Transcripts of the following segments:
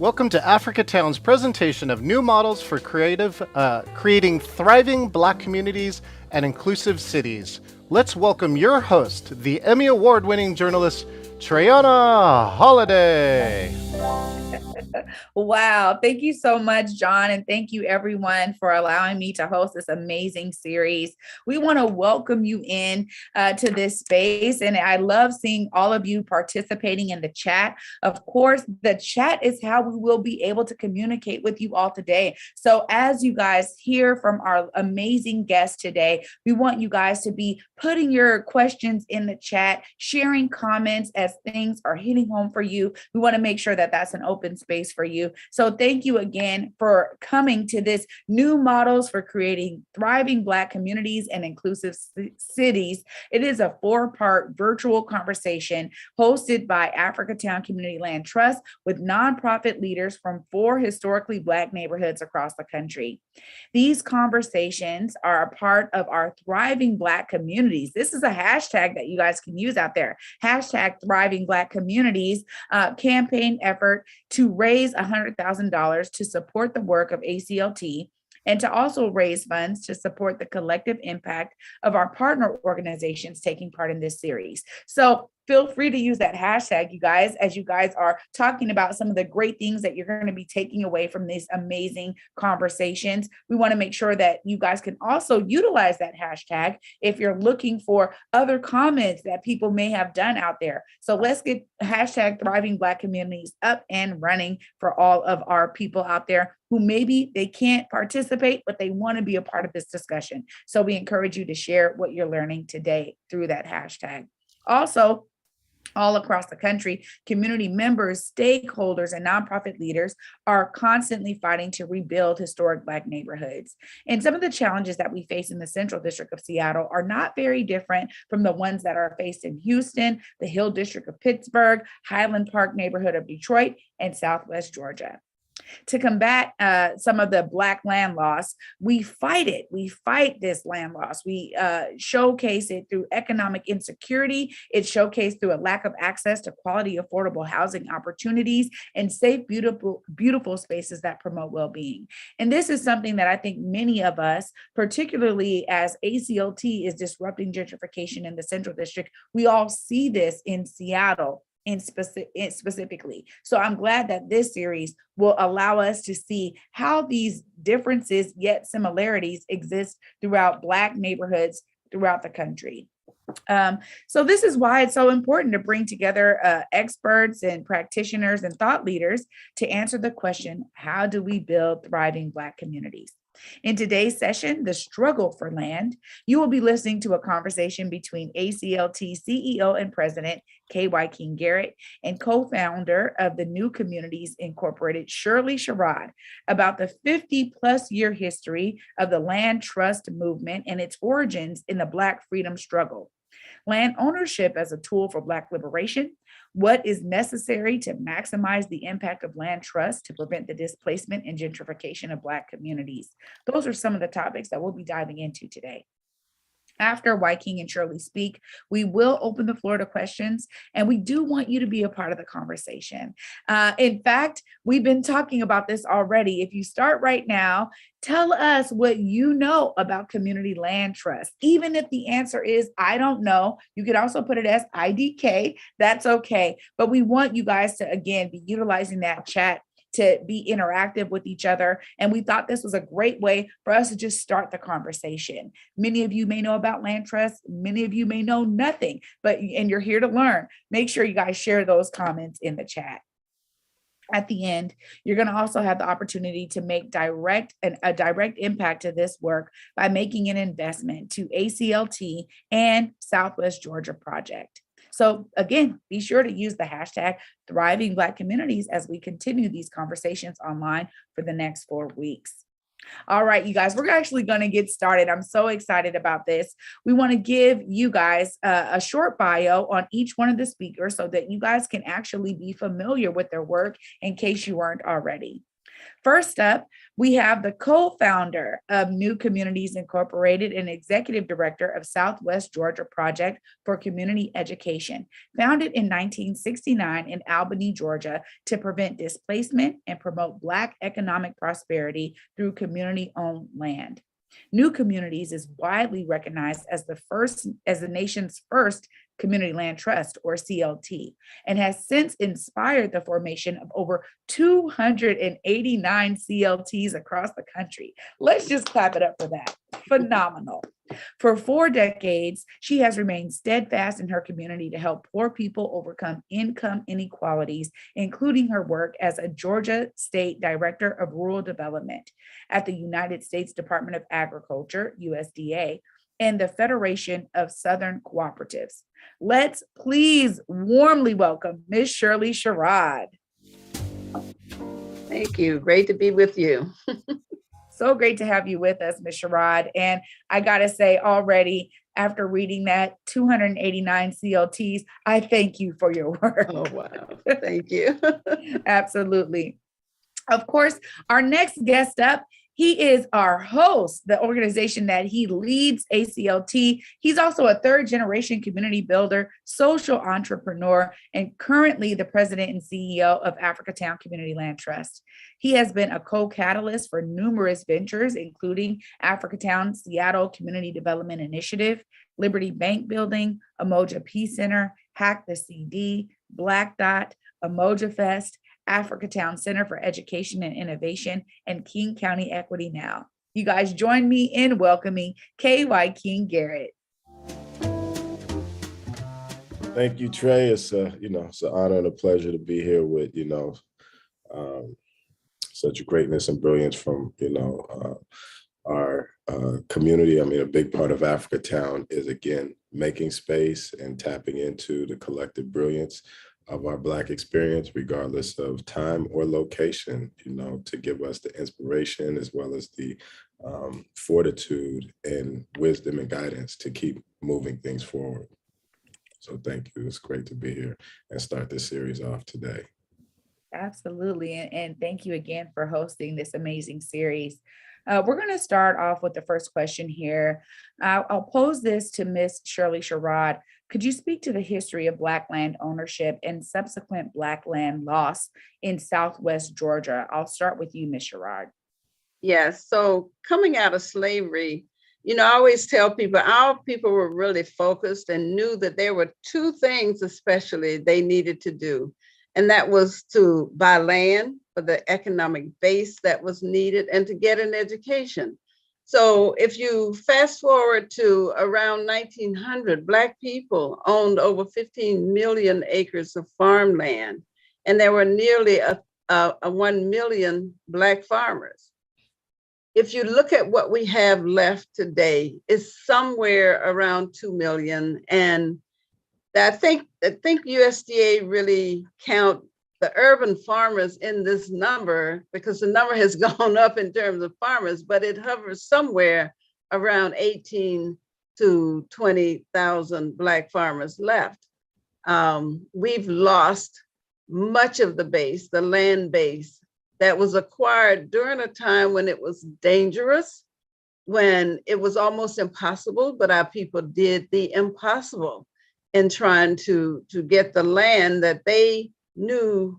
Welcome to Africatown's presentation of new models for creating thriving Black communities and inclusive cities. Let's welcome your host, the Emmy Award-winning journalist, Trayana Holiday. Wow. Thank you so much, John. And thank you everyone for allowing me to host this amazing series. We want to welcome you in to this space. And I love seeing all of you participating in the chat. Of course, the chat is how we will be able to communicate with you all today. So as you guys hear from our amazing guest today, we want you guys to be putting your questions in the chat, sharing comments as things are hitting home for you. We want to make sure that that's an open space for you. So thank you again for coming to this new models for creating thriving Black communities and inclusive cities. It is a 4-part virtual conversation hosted by Africatown Community Land Trust with nonprofit leaders from 4 historically Black neighborhoods across the country. These conversations are a part of our Thriving Black Communities. This is a hashtag that you guys can use out there. Hashtag Thriving Black Communities campaign effort to raise $100,000 to support the work of ACLT and to also raise funds to support the collective impact of our partner organizations taking part in this series. So feel free to use that hashtag, you guys, as you guys are talking about some of the great things that you're going to be taking away from these amazing conversations. We want to make sure that you guys can also utilize that hashtag if you're looking for other comments that people may have done out there. So let's get hashtag Thriving Black Communities up and running for all of our people out there who maybe they can't participate, but they want to be a part of this discussion. So we encourage you to share what you're learning today through that hashtag. Also, all across the country, community members, stakeholders, and nonprofit leaders are constantly fighting to rebuild historic Black neighborhoods. And some of the challenges that we face in the Central District of Seattle are not very different from the ones that are faced in Houston, the Hill District of Pittsburgh, Highland Park neighborhood of Detroit, and Southwest Georgia. To combat some of the Black land loss, we fight it. We fight this land loss. We showcase it through economic insecurity. It's showcased through a lack of access to quality, affordable housing opportunities and safe, beautiful spaces that promote well-being. And this is something that I think many of us, particularly as ACLT is disrupting gentrification in the Central District, we all see this in Seattle specifically. So I'm glad that this series will allow us to see how these differences yet similarities exist throughout Black neighborhoods throughout the country. So this is why it's so important to bring together experts and practitioners and thought leaders to answer the question, how do we build thriving Black communities? In today's session, The Struggle for Land, you will be listening to a conversation between ACLT CEO and President Wyking Garrett and co-founder of the New Communities Incorporated, Shirley Sherrod, about the 50-plus year history of the land trust movement and its origins in the Black freedom struggle. Land ownership as a tool for Black liberation, what is necessary to maximize the impact of land trust to prevent the displacement and gentrification of Black communities. Those are some of the topics that we'll be diving into today. After Wyking and Shirley speak, we will open the floor to questions, and we do want you to be a part of the conversation. In fact, we've been talking about this already. If you start right now, tell us what you know about community land trust. Even if the answer is, I don't know, you could also put it as IDK, that's okay. But we want you guys to, again, be utilizing that chat to be interactive with each other. And we thought this was a great way for us to just start the conversation. Many of you may know about land trust. Many of you may know nothing, and you're here to learn. Make sure you guys share those comments in the chat. At the end, you're going to also have the opportunity to make a direct impact to this work by making an investment to ACLT and Southwest Georgia Project. So again, be sure to use the hashtag Thriving Black Communities as we continue these conversations online for the next 4 weeks. All right, you guys, we're actually going to get started. I'm so excited about this. We want to give you guys a short bio on each one of the speakers so that you guys can actually be familiar with their work in case you weren't already. First up, we have the co-founder of New Communities Incorporated and executive director of Southwest Georgia Project for Community Education, founded in 1969 in Albany, Georgia, to prevent displacement and promote Black economic prosperity through community-owned land. New Communities is widely recognized as the nation's first community land trust, or CLT, and has since inspired the formation of over 289 CLTs across the country. Let's just clap it up for that. Phenomenal. For 4 decades, she has remained steadfast in her community to help poor people overcome income inequalities, including her work as a Georgia State Director of Rural Development at the United States Department of Agriculture, USDA, and the Federation of Southern Cooperatives. Let's please warmly welcome Ms. Shirley Sherrod. Thank you. Great to be with you. So great to have you with us, Ms. Sherrod. And I got to say already, after reading that 289 CLTs, I thank you for your work. Oh, wow. Thank you. Absolutely. Of course, our next guest up, he is our host, the organization that he leads, ACLT. He's also a 3rd-generation community builder, social entrepreneur, and currently the president and CEO of Africatown Community Land Trust. He has been a co-catalyst for numerous ventures, including Africatown Seattle Community Development Initiative, Liberty Bank Building, Umoja Peace Center, Hack the CD, Black Dot, Umoja Fest, Africatown Center for Education and Innovation, and King County Equity Now. You guys join me in welcoming Wyking Garrett. Thank you, Trey. It's it's an honor and a pleasure to be here with such greatness and brilliance from our community. I mean, a big part of Africatown is again making space and tapping into the collective brilliance of our Black experience, regardless of time or location, to give us the inspiration as well as the fortitude and wisdom and guidance to keep moving things forward. So thank you. It's great to be here and start this series off today. Absolutely. And thank you again for hosting this amazing series. We're going to start off with the first question here. I'll pose this to Ms. Shirley Sherrod. Could you speak to the history of Black land ownership and subsequent Black land loss in Southwest Georgia? I'll start with you, Ms. Sherrod. Yes. So coming out of slavery, I always tell people, our people were really focused and knew that there were 2 things especially they needed to do. And that was to buy land for the economic base that was needed and to get an education. So if you fast forward to around 1900, Black people owned over 15 million acres of farmland, and there were nearly a 1 million Black farmers. If you look at what we have left today, it's somewhere around 2 million. And I think USDA really count the urban farmers in this number because the number has gone up in terms of farmers, but it hovers somewhere around 18 to 20,000 Black farmers left. We've lost much of the base, the land base that was acquired during a time when it was dangerous, when it was almost impossible, but our people did the impossible in trying to get the land that they knew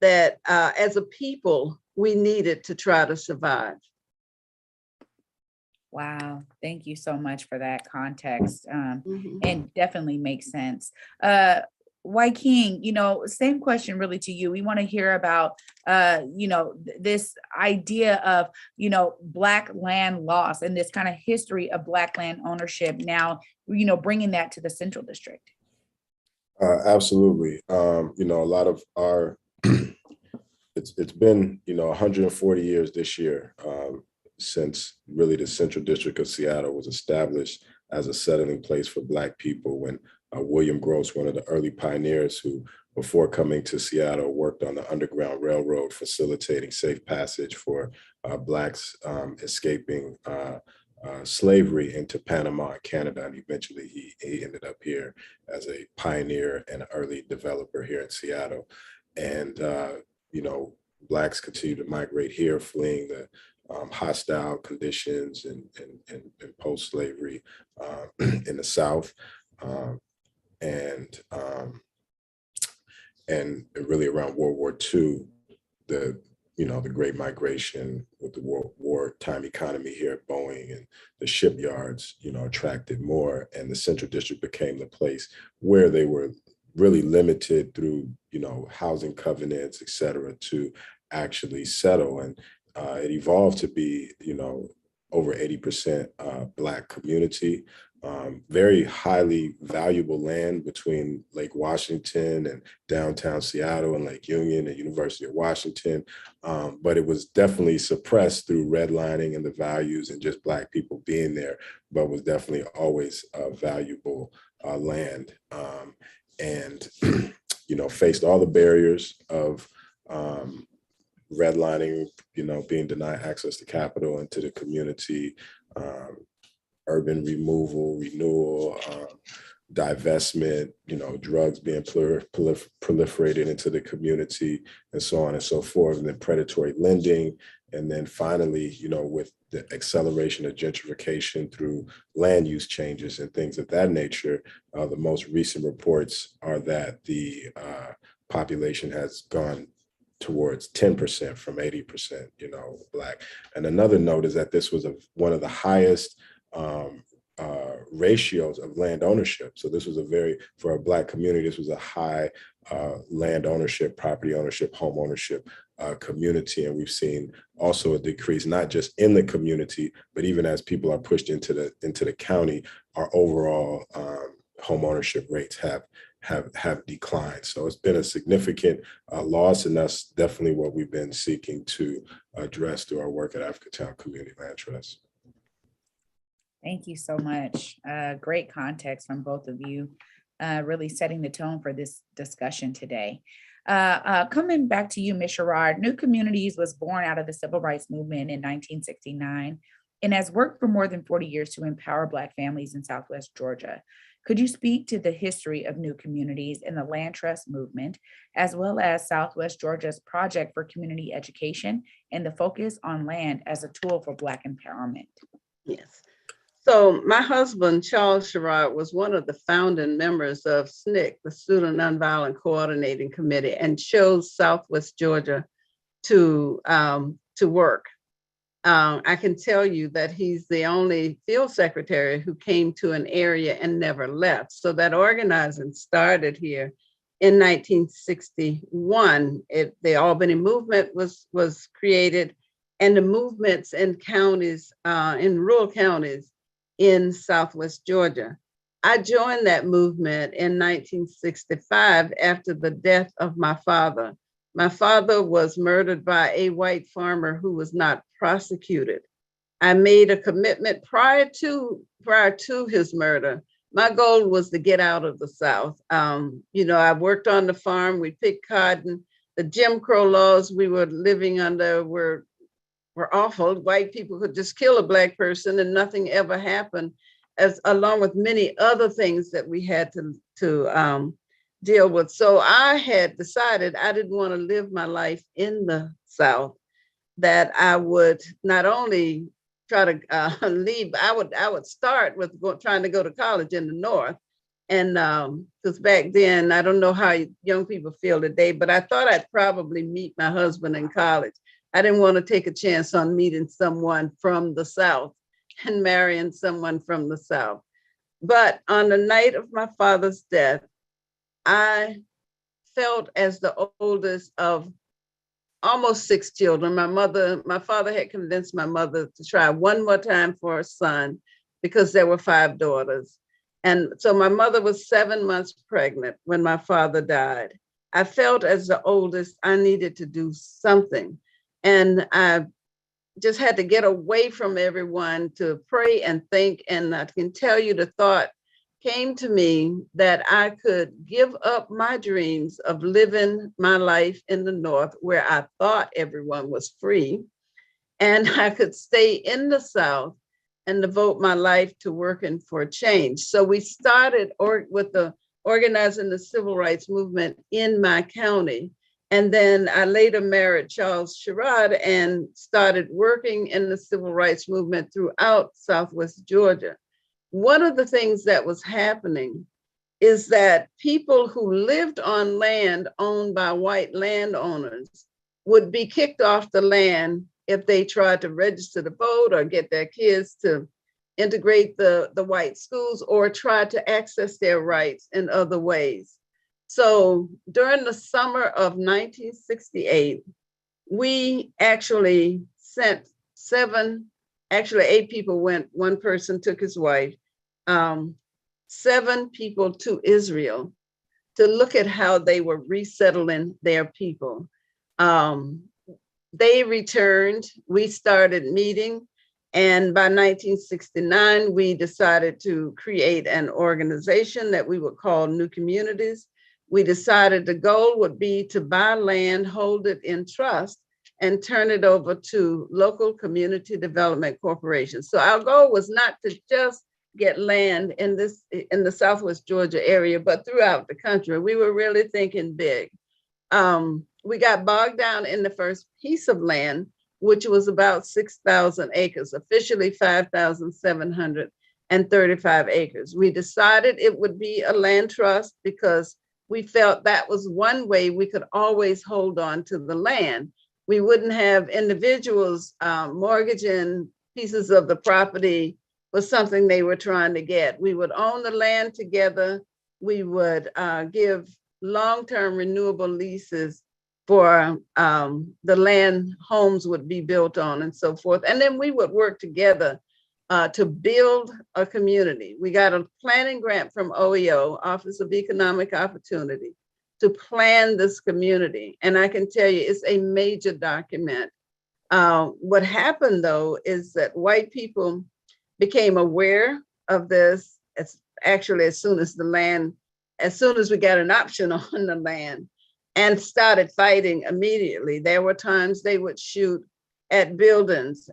that as a people, we needed to try to survive. Wow. Thank you so much for that context. And definitely makes sense. Wyking, same question really to you. We want to hear about, this idea of, Black land loss and this kind of history of Black land ownership now, bringing that to the Central District. Absolutely. A lot of our, it's been, 140 years this year since really the Central District of Seattle was established as a settling place for Black people when William Gross, one of the early pioneers who, before coming to Seattle, worked on the Underground Railroad, facilitating safe passage for Blacks escaping slavery into Panama and Canada. And eventually he ended up here as a pioneer and an early developer here in Seattle. And, Blacks continue to migrate here, fleeing the hostile conditions and post-slavery in the South, and really around World War II, the Great Migration with the wartime economy here at Boeing and the shipyards, attracted more, and the Central District became the place where they were really limited through, housing covenants, et cetera, to actually settle. And it evolved to be, over 80% Black community, very highly valuable land between Lake Washington and downtown Seattle and Lake Union and University of Washington. But it was definitely suppressed through redlining and the values and just Black people being there, but was definitely always valuable land. And, faced all the barriers of redlining, being denied access to capital and to the community, urban renewal, divestment, drugs being proliferated into the community, and so on and so forth, and then predatory lending. And then finally, with the acceleration of gentrification through land use changes and things of that nature, the most recent reports are that the population has gone towards 10% from 80%, Black. And another note is that this was one of the highest ratios of land ownership. So this was for a Black community, this was a high land ownership, property ownership, home ownership community. And we've seen also a decrease, not just in the community, but even as people are pushed into the county, our overall home ownership rates have declined. So it's been a significant loss, and that's definitely what we've been seeking to address through our work at Africatown Community Land Trust. Thank you so much. Great context from both of you, really setting the tone for this discussion today. Coming back to you, Ms. Sherrod, New Communities was born out of the Civil Rights Movement in 1969 and has worked for more than 40 years to empower Black families in Southwest Georgia. Could you speak to the history of New Communities and the Land Trust movement, as well as Southwest Georgia's project for community education and the focus on land as a tool for Black empowerment? Yes. So my husband, Charles Sherrod, was one of the founding members of SNCC, the Student Nonviolent Coordinating Committee, and chose Southwest Georgia to work. I can tell you that he's the only field secretary who came to an area and never left. So that organizing started here in 1961. The Albany movement was created, and the movements in counties, in rural counties in Southwest Georgia. I joined that movement in 1965 after the death of my father. My father was murdered by a white farmer who was not prosecuted. I made a commitment prior to his murder. My goal was to get out of the South. I worked on the farm, we picked cotton. The Jim Crow laws we were living under were awful. White people could just kill a Black person and nothing ever happened, along with many other things that we had to deal with. So I had decided I didn't want to live my life in the South, that I would not only try to leave, I would start with trying to go to college in the North. And because back then, I don't know how young people feel today, but I thought I'd probably meet my husband in college. I didn't want to take a chance on meeting someone from the South and marrying someone from the South. But on the night of my father's death, I felt as the oldest of almost 6 children. My father had convinced my mother to try one more time for a son because there were 5 daughters. And so my mother was 7 months pregnant when my father died. I felt as the oldest, I needed to do something. And I just had to get away from everyone to pray and think. And I can tell you the thought came to me that I could give up my dreams of living my life in the North where I thought everyone was free, and I could stay in the South and devote my life to working for change. So we started with organizing the civil rights movement in my county. And then I later married Charles Sherrod and started working in the civil rights movement throughout Southwest Georgia. One of the things that was happening is that people who lived on land owned by white landowners would be kicked off the land if they tried to register to vote or get their kids to integrate the white schools or try to access their rights in other ways. So during the summer of 1968, we actually sent eight people went, one person took his wife, 7 people to Israel to look at how they were resettling their people. They returned, we started meeting, and by 1969, we decided to create an organization that we would call New Communities. We decided the goal would be to buy land, hold it in trust, and turn it over to local community development corporations. So our goal was not to just get land in the Southwest Georgia area, but throughout the country. We were really thinking big. We got bogged down in the first piece of land, which was about 6,000 acres, officially 5,735 acres. We decided it would be a land trust because we felt that was one way we could always hold on to the land. We wouldn't have individuals mortgaging pieces of the property for something they were trying to get. We would own the land together. We would give long-term renewable leases for the land homes would be built on and so forth. And then we would work together to build a community. We got a planning grant from OEO, Office of Economic Opportunity, to plan this community. And I can tell you, it's a major document. What happened though, is that white people became aware of this as soon as we got an option on the land, and started fighting immediately. There were times they would shoot at buildings.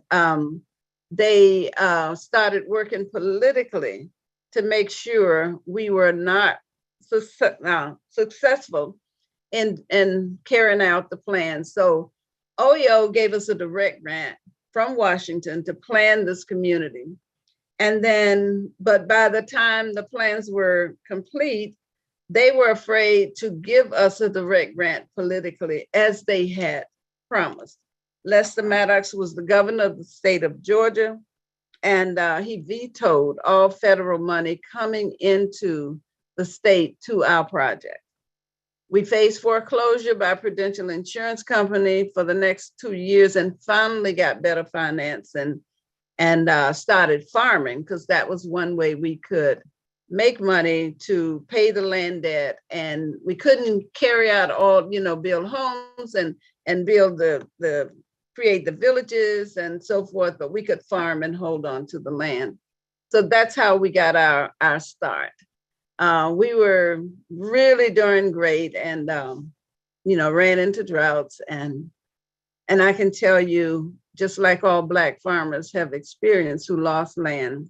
They started working politically to make sure we were not successful in carrying out the plan. So OEO gave us a direct grant from Washington to plan this community. And then, but by the time the plans were complete, they were afraid to give us a direct grant politically, as they had promised. Lester Maddox was the governor of the state of Georgia, and he vetoed all federal money coming into the state to our project. We faced foreclosure by Prudential Insurance Company for the next 2 years and finally got better finance and started farming, because that was one way we could make money to pay the land debt. And we couldn't carry out all, build homes and build create the villages and so forth, but we could farm and hold on to the land. So that's how we got our start. We were really doing great and, ran into droughts. And I can tell you, just like all Black farmers have experienced who lost land,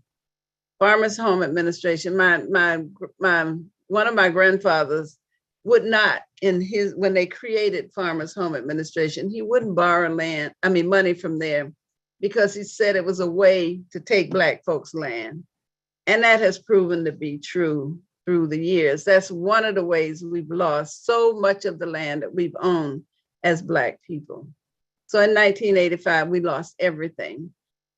Farmers Home Administration, one of my grandfathers would not, when they created Farmers Home Administration, he wouldn't borrow money from there, because he said it was a way to take Black folks' land. And that has proven to be true through the years. That's one of the ways we've lost so much of the land that we've owned as Black people. So in 1985, we lost everything.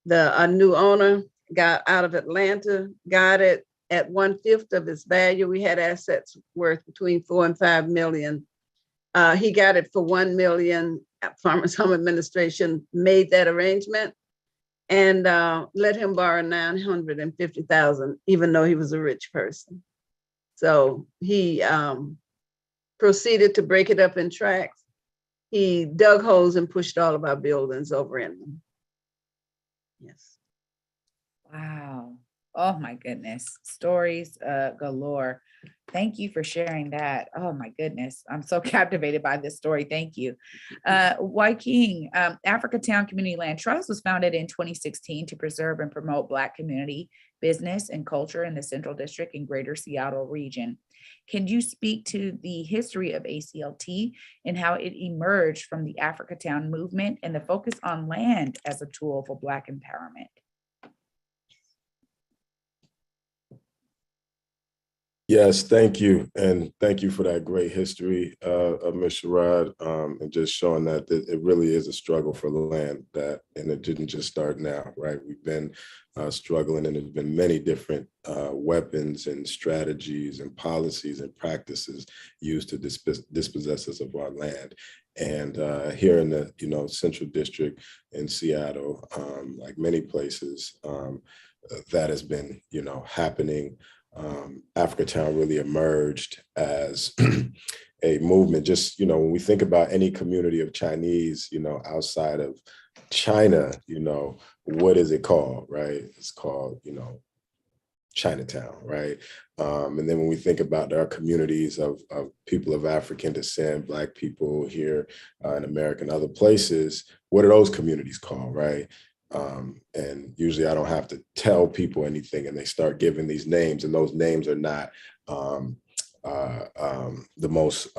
A new owner got out of Atlanta, got it at 1/5 of its value. We had assets worth between 4 and 5 million. He got it for 1 million. Farmers Home Administration made that arrangement and let him borrow $950,000, even though he was a rich person. So he proceeded to break it up in tracts. He dug holes and pushed all of our buildings over in them. Yes. Wow. Oh my goodness. Stories galore. Thank you for sharing that. Oh my goodness. I'm so captivated by this story. Thank you. Wyking, Africatown Community Land Trust was founded in 2016 to preserve and promote Black community business, and culture in the Central District and Greater Seattle region. Can you speak to the history of ACLT and how it emerged from the Africatown movement and the focus on land as a tool for Black empowerment? Yes, thank you. And thank you for that great history of Ms. Sherrod, and just showing that it really is a struggle for the land, and it didn't just start now, right? We've been struggling, and there's been many different weapons and strategies and policies and practices used to dispossess us of our land. And here in the Central District in Seattle, like many places, that has been happening. Africatown really emerged as a movement. Just, when we think about any community of Chinese, outside of China, what is it called, right? It's called, Chinatown, right? And then when we think about our communities of people of African descent, Black people here in America and other places, what are those communities called, right? And usually I don't have to tell people anything, and they start giving these names, and those names are not the most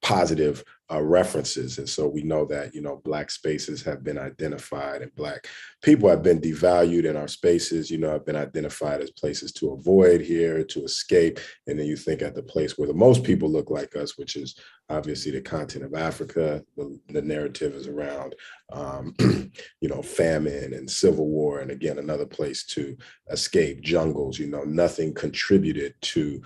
positive references. And so we know that, Black spaces have been identified, and Black people have been devalued, in our spaces, have been identified as places to avoid here, to escape. And then you think at the place where the most people look like us, which is obviously the continent of Africa. The narrative is around, famine and civil war. And again, another place to escape, jungles, nothing contributed to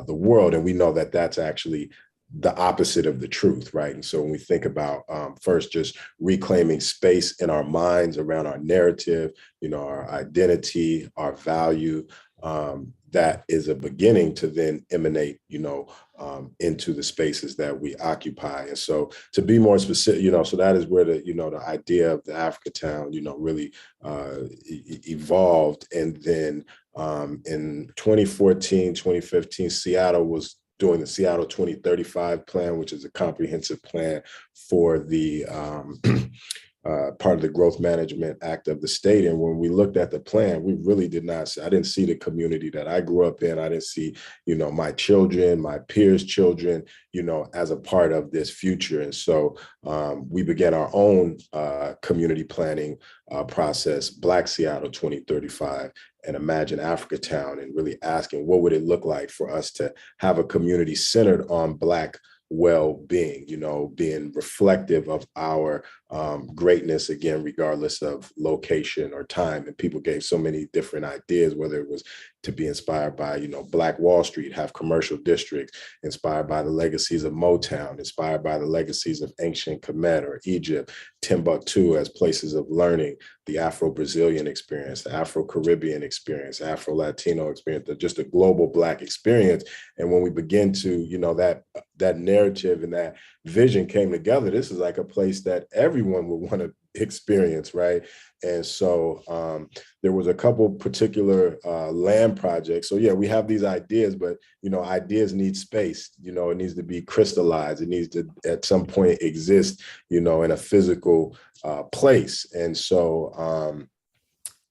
the world. And we know that that's actually the opposite of the truth, right? And so when we think about first just reclaiming space in our minds around our narrative, our identity, our value, that is a beginning to then emanate, into the spaces that we occupy. And so to be more specific, so that is where the idea of the Africatown, really evolved. And then in 2014, 2015, Seattle was doing the Seattle 2035 plan, which is a comprehensive plan for the part of the Growth Management Act of the state. And when we looked at the plan, we really did not, I didn't see the community that I grew up in. I didn't see, my children, my peers' children, as a part of this future. And so we began our own community planning process, Black Seattle 2035, and Imagine Africatown, and really asking what would it look like for us to have a community centered on Black well-being, being reflective of our greatness, again, regardless of location or time. And people gave so many different ideas, whether it was to be inspired by, Black Wall Street, have commercial districts, inspired by the legacies of Motown, inspired by the legacies of ancient Kemet or Egypt, Timbuktu as places of learning, the Afro-Brazilian experience, the Afro-Caribbean experience, Afro-Latino experience, just a global Black experience. And when we begin to, that narrative and that vision came together, this is like a place that everyone would want to experience, right? And so there was a couple particular land projects. So yeah, we have these ideas, but ideas need space. It needs to be crystallized. It needs to at some point exist, in a physical place. And so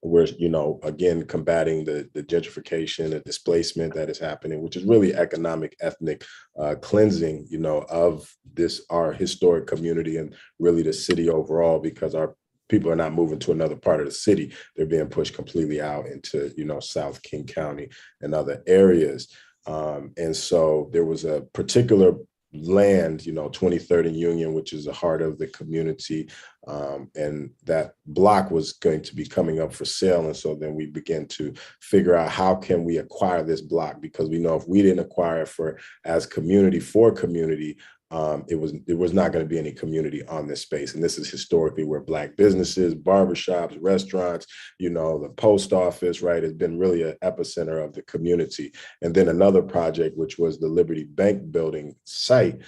we're, again, combating the gentrification, the displacement that is happening, which is really economic, ethnic cleansing, of our historic community and really the city overall, because our people are not moving to another part of the city. They're being pushed completely out into, South King County and other areas. And so there was a particular land, 23rd and Union, which is the heart of the community. And that block was going to be coming up for sale. And so then we began to figure out how can we acquire this block, because we know if we didn't acquire it as community for community, it was not going to be any community on this space. And this is historically where Black businesses, barbershops, restaurants, the post office, right, has been really an epicenter of the community. And then another project, which was the Liberty Bank building site,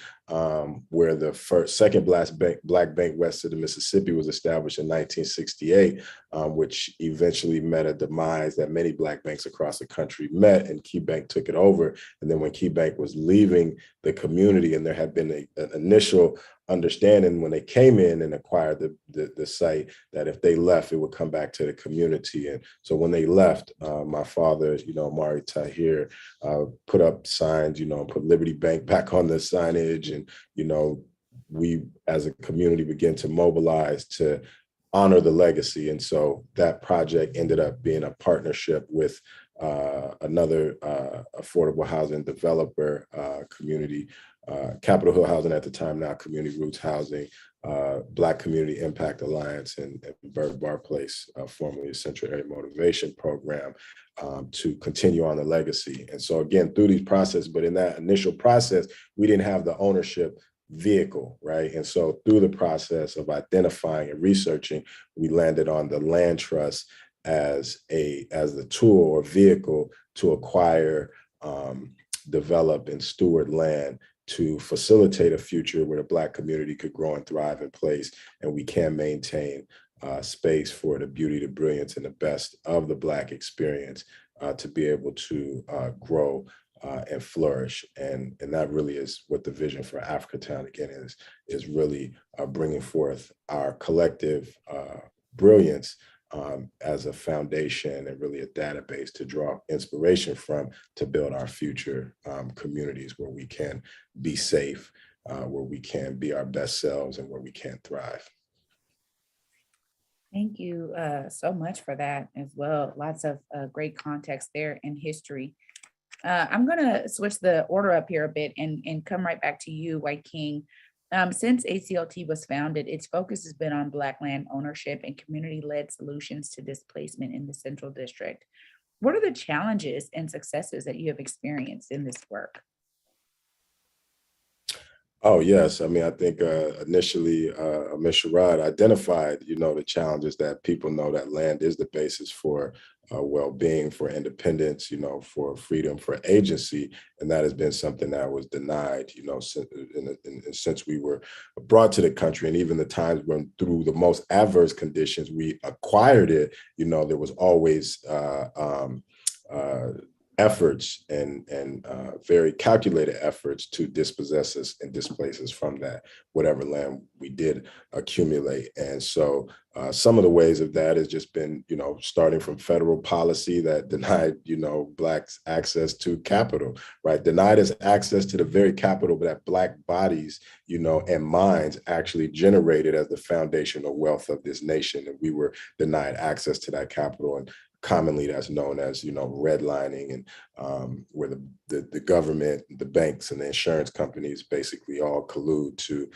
where the second Black bank west of the Mississippi was established in 1968, which eventually met a demise that many Black banks across the country met, and Key Bank took it over. And then when Key Bank was leaving the community, and there had been an initial understanding when they came in and acquired the site, that if they left, it would come back to the community. And so when they left, my father, Mari Tahir, put up signs, put Liberty Bank back on the signage. And, we as a community began to mobilize to honor the legacy. And so that project ended up being a partnership with another affordable housing developer community, Capitol Hill Housing at the time, now Community Roots Housing, Black Community Impact Alliance, and Berg Bar Place, formerly a Central Area Motivation Program, to continue on the legacy. And so again, through these processes, but in that initial process, we didn't have the ownership vehicle, right? And so through the process of identifying and researching, we landed on the land trust as the tool or vehicle to acquire, develop, and steward land to facilitate a future where the Black community could grow and thrive in place, and we can maintain space for the beauty, the brilliance, and the best of the Black experience to be able to grow and flourish. And that really is what the vision for Africatown, again, is really bringing forth our collective brilliance as a foundation and really a database to draw inspiration from to build our future communities where we can be safe, where we can be our best selves, and where we can thrive. Thank you so much for that as well. Lots of great context there in history. I'm going to switch the order up here a bit and come right back to you, Wyking. Since ACLT was founded, its focus has been on Black land ownership and community-led solutions to displacement in the Central District. What are the challenges and successes that you have experienced in this work? Oh, yes. I mean, I think initially, Ms. Sherrod identified, the challenges that people know that land is the basis for well-being, for independence, for freedom, for agency. And that has been something that was denied, since we were brought to the country. And even the times when through the most adverse conditions, we acquired it, there was always efforts and very calculated efforts to dispossess us and displace us from that, whatever land we did accumulate. And so some of the ways of that has just been, starting from federal policy that denied, Blacks access to capital, right? Denied us access to the very capital that Black bodies, and minds actually generated as the foundational wealth of this nation. And we were denied access to that capital. And commonly that's known as, redlining, and where the government, the banks, and the insurance companies basically all collude to,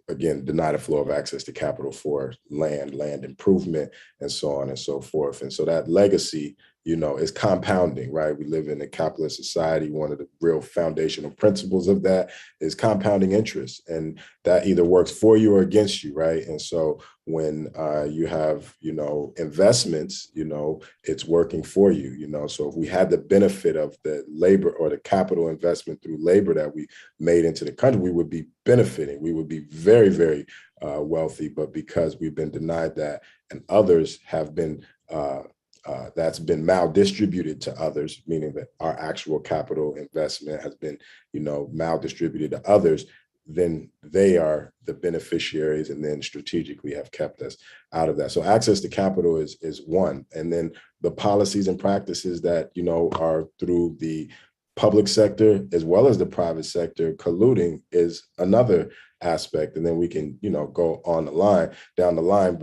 again, deny the flow of access to capital for land improvement, and so on and so forth. And so that legacy, is compounding, right? We live in a capitalist society. One of the real foundational principles of that is compounding interest, and that either works for you or against you, right? And so when you have, investments, it's working for you, so if we had the benefit of the labor or the capital investment through labor that we made into the country, we would be benefiting. We would be very, very wealthy. But because we've been denied that, and others have been that's been maldistributed to others, meaning that our actual capital investment has been, maldistributed to others, then they are the beneficiaries, and then strategically have kept us out of that. So access to capital is one. And then the policies and practices that, are through the public sector as well as the private sector colluding is another aspect. And then we can, go on down the line.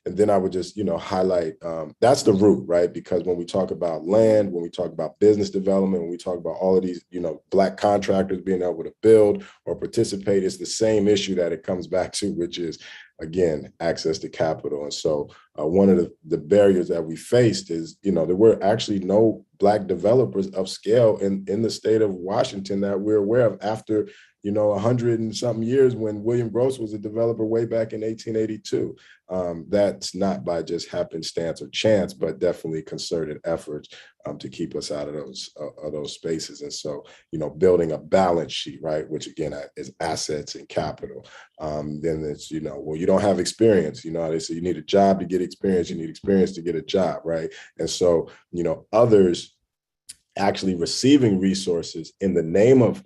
And then I would just, highlight, that's the root, right? Because when we talk about land, when we talk about business development, when we talk about all of these, Black contractors being able to build or participate, it's the same issue that it comes back to, which is, again, access to capital. And so one of the barriers that we faced is, there were actually no Black developers of scale in the state of Washington that we're aware of after, 100 and something years, when William Gross was a developer way back in 1882. That's not by just happenstance or chance, but definitely concerted efforts to keep us out of those spaces. And so, building a balance sheet, right, which again is assets and capital. Then it's, well, you don't have experience. They say you need a job to get experience. You need experience to get a job, right? And so, others actually receiving resources in the name of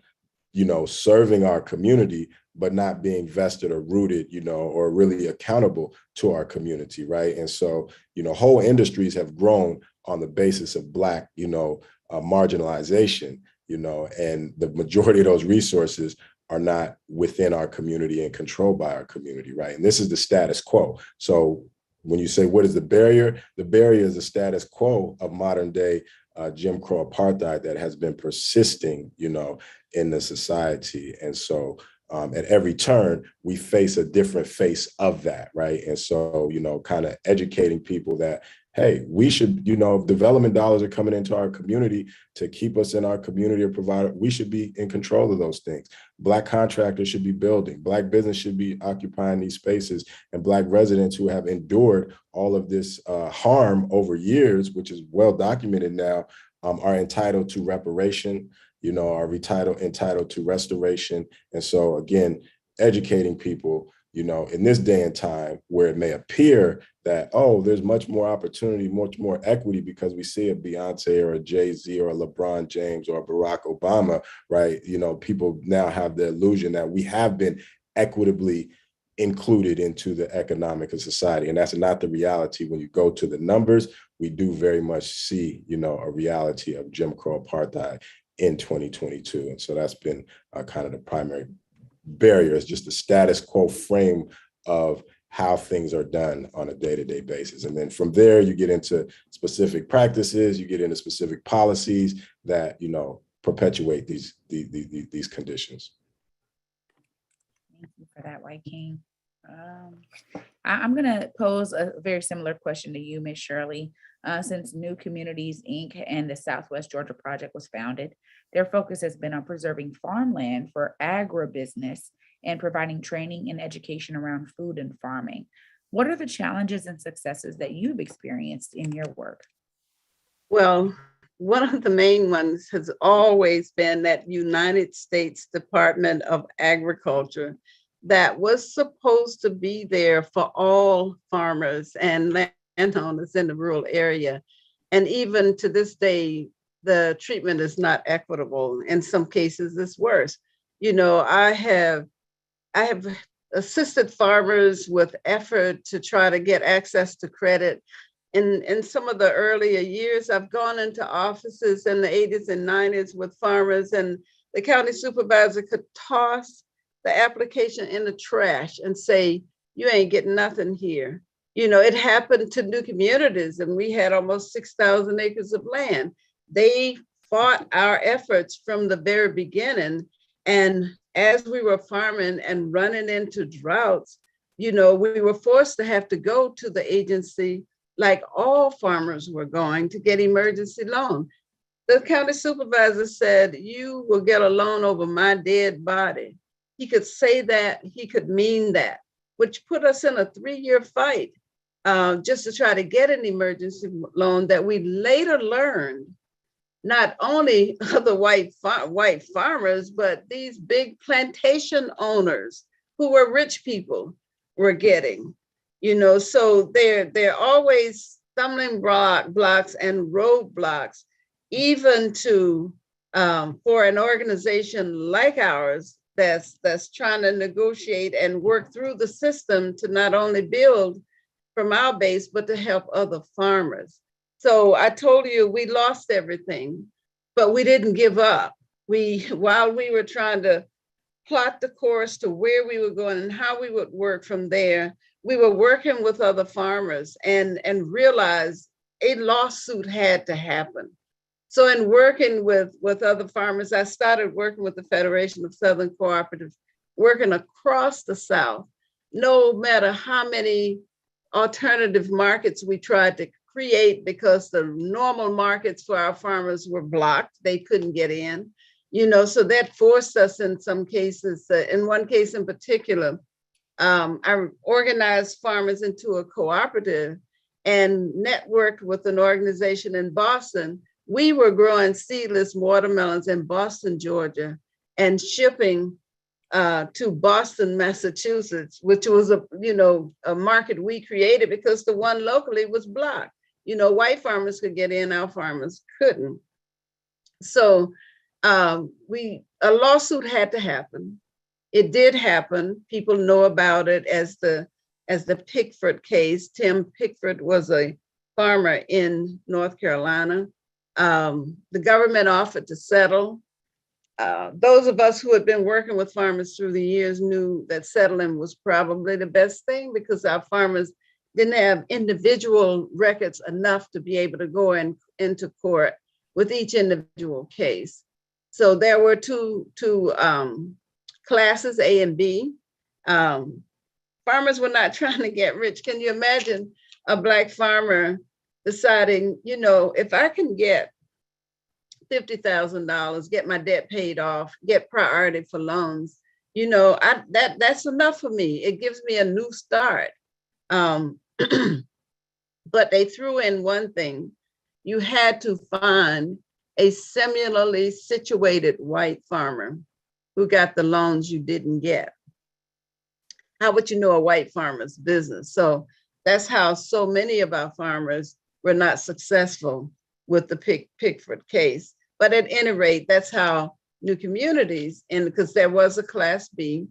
serving our community, but not being vested or rooted, or really accountable to our community, right? And so, whole industries have grown on the basis of Black, marginalization, and the majority of those resources are not within our community and controlled by our community, right? And this is the status quo. So when you say, what is the barrier? The barrier is the status quo of modern day Jim Crow apartheid that has been persisting, in the society. And so at every turn, we face a different face of that, right? And so, kind of educating people that, hey, we should, if development dollars are coming into our community to keep us in our community or provide, we should be in control of those things. Black contractors should be building, Black business should be occupying these spaces, and Black residents who have endured all of this harm over years, which is well documented now, are entitled to reparation, are entitled to restoration. And so again, educating people, in this day and time where it may appear that, oh, there's much more opportunity, much more equity because we see a Beyonce or a Jay-Z or a LeBron James or a Barack Obama, right? People now have the illusion that we have been equitably included into the economic and society. And that's not the reality. When you go to the numbers, we do very much see, a reality of Jim Crow apartheid in 2022. And so that's been kind of the primary barrier, is just the status quo frame of how things are done on a day-to-day basis. And then from there, you get into specific practices, you get into specific policies that, perpetuate these conditions. Thank you for that, Wyking. I'm going to pose a very similar question to you, Ms. Shirley. Since New Communities, Inc. and the Southwest Georgia Project was founded, their focus has been on preserving farmland for agribusiness and providing training and education around food and farming. What are the challenges and successes that you've experienced in your work? Well, one of the main ones has always been that United States Department of Agriculture that was supposed to be there for all farmers and landowners in the rural area. And even to this day, the treatment is not equitable. In some cases, it's worse. I have assisted farmers with effort to try to get access to credit. In some of the earlier years, I've gone into offices in the 80s and 90s with farmers, and the county supervisor could toss the application in the trash and say, you ain't getting nothing here. It happened to New Communities, and we had almost 6,000 acres of land. They fought our efforts from the very beginning. And as we were farming and running into droughts, we were forced to have to go to the agency like all farmers were going to get emergency loan. The county supervisor said, you will get a loan over my dead body. He could say that, he could mean that, which put us in a 3-year fight just to try to get an emergency loan that we later learned not only the white farmers, but these big plantation owners who were rich people were getting. So they're always stumbling blocks and roadblocks, even to for an organization like ours that's trying to negotiate and work through the system to not only build from our base, but to help other farmers. So I told you we lost everything, but we didn't give up. While we were trying to plot the course to where we were going and how we would work from there, we were working with other farmers and realized a lawsuit had to happen. So in working with other farmers, I started working with the Federation of Southern Cooperatives, working across the South. No matter how many alternative markets we tried to create, because the normal markets for our farmers were blocked, they couldn't get in, so that forced us in some cases. In one case in particular, I organized farmers into a cooperative and networked with an organization in Boston. We were growing seedless watermelons in Boston, Georgia, and shipping to Boston, Massachusetts, which was a market we created because the one locally was blocked. White farmers could get in, our farmers couldn't. So we a lawsuit had to happen. It did happen. People know about it as the Pickford case. Tim Pickford was a farmer in North Carolina. The government offered to settle. Those of us who had been working with farmers through the years knew that settling was probably the best thing, because our farmers didn't have individual records enough to be able to go into court with each individual case. So there were two classes, A and B. Farmers were not trying to get rich. Can you imagine a Black farmer deciding, if I can get $50,000, get my debt paid off, get priority for loans, that's enough for me. It gives me a new start. But they threw in one thing. You had to find a similarly situated white farmer who got the loans you didn't get. How would you know a white farmer's business? So that's how so many of our farmers were not successful with the Pickford case. But at any rate, that's how New Communities, and because there was a Class B,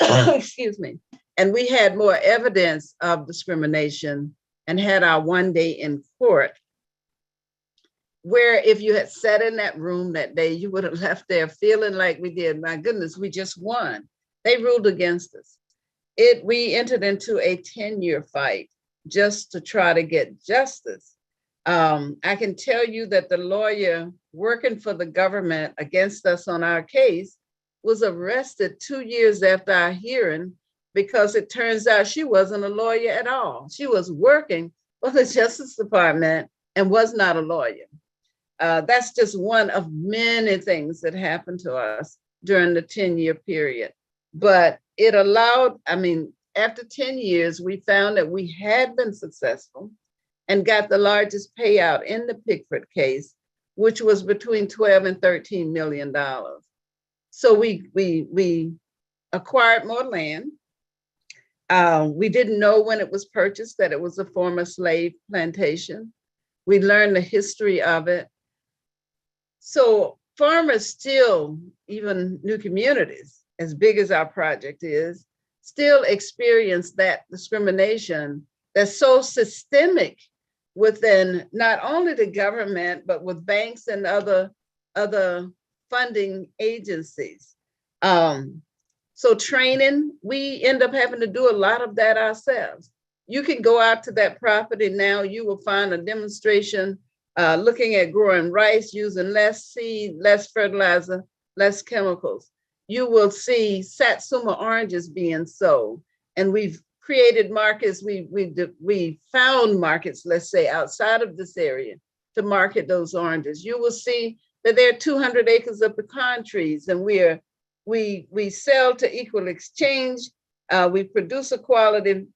excuse me, and we had more evidence of discrimination and had our one day in court, where if you had sat in that room that day, you would have left there feeling like we did, my goodness, we just won. They ruled against us. We entered into a 10-year fight just to try to get justice. I can tell you that the lawyer working for the government against us on our case was arrested 2 years after our hearing, because it turns out she wasn't a lawyer at all. She was working for the Justice Department and was not a lawyer. That's just one of many things that happened to us during the 10-year period. But it allowed, after 10 years, we found that we had been successful and got the largest payout in the Pickford case, which was between $12 and $13 million. So we acquired more land. We didn't know when it was purchased that it was a former slave plantation. We learned the history of it. So farmers still, even New Communities, as big as our project is, still experience that discrimination that's so systemic within not only the government, but with banks and other funding agencies. So training, we end up having to do a lot of that ourselves. You can go out to that property now, you will find a demonstration looking at growing rice using less seed, less fertilizer, less chemicals. You will see Satsuma oranges being sold. And we've created markets, we found markets, let's say, outside of this area to market those oranges. You will see that there are 200 acres of pecan trees, and we sell to equal exchange. We produce a quality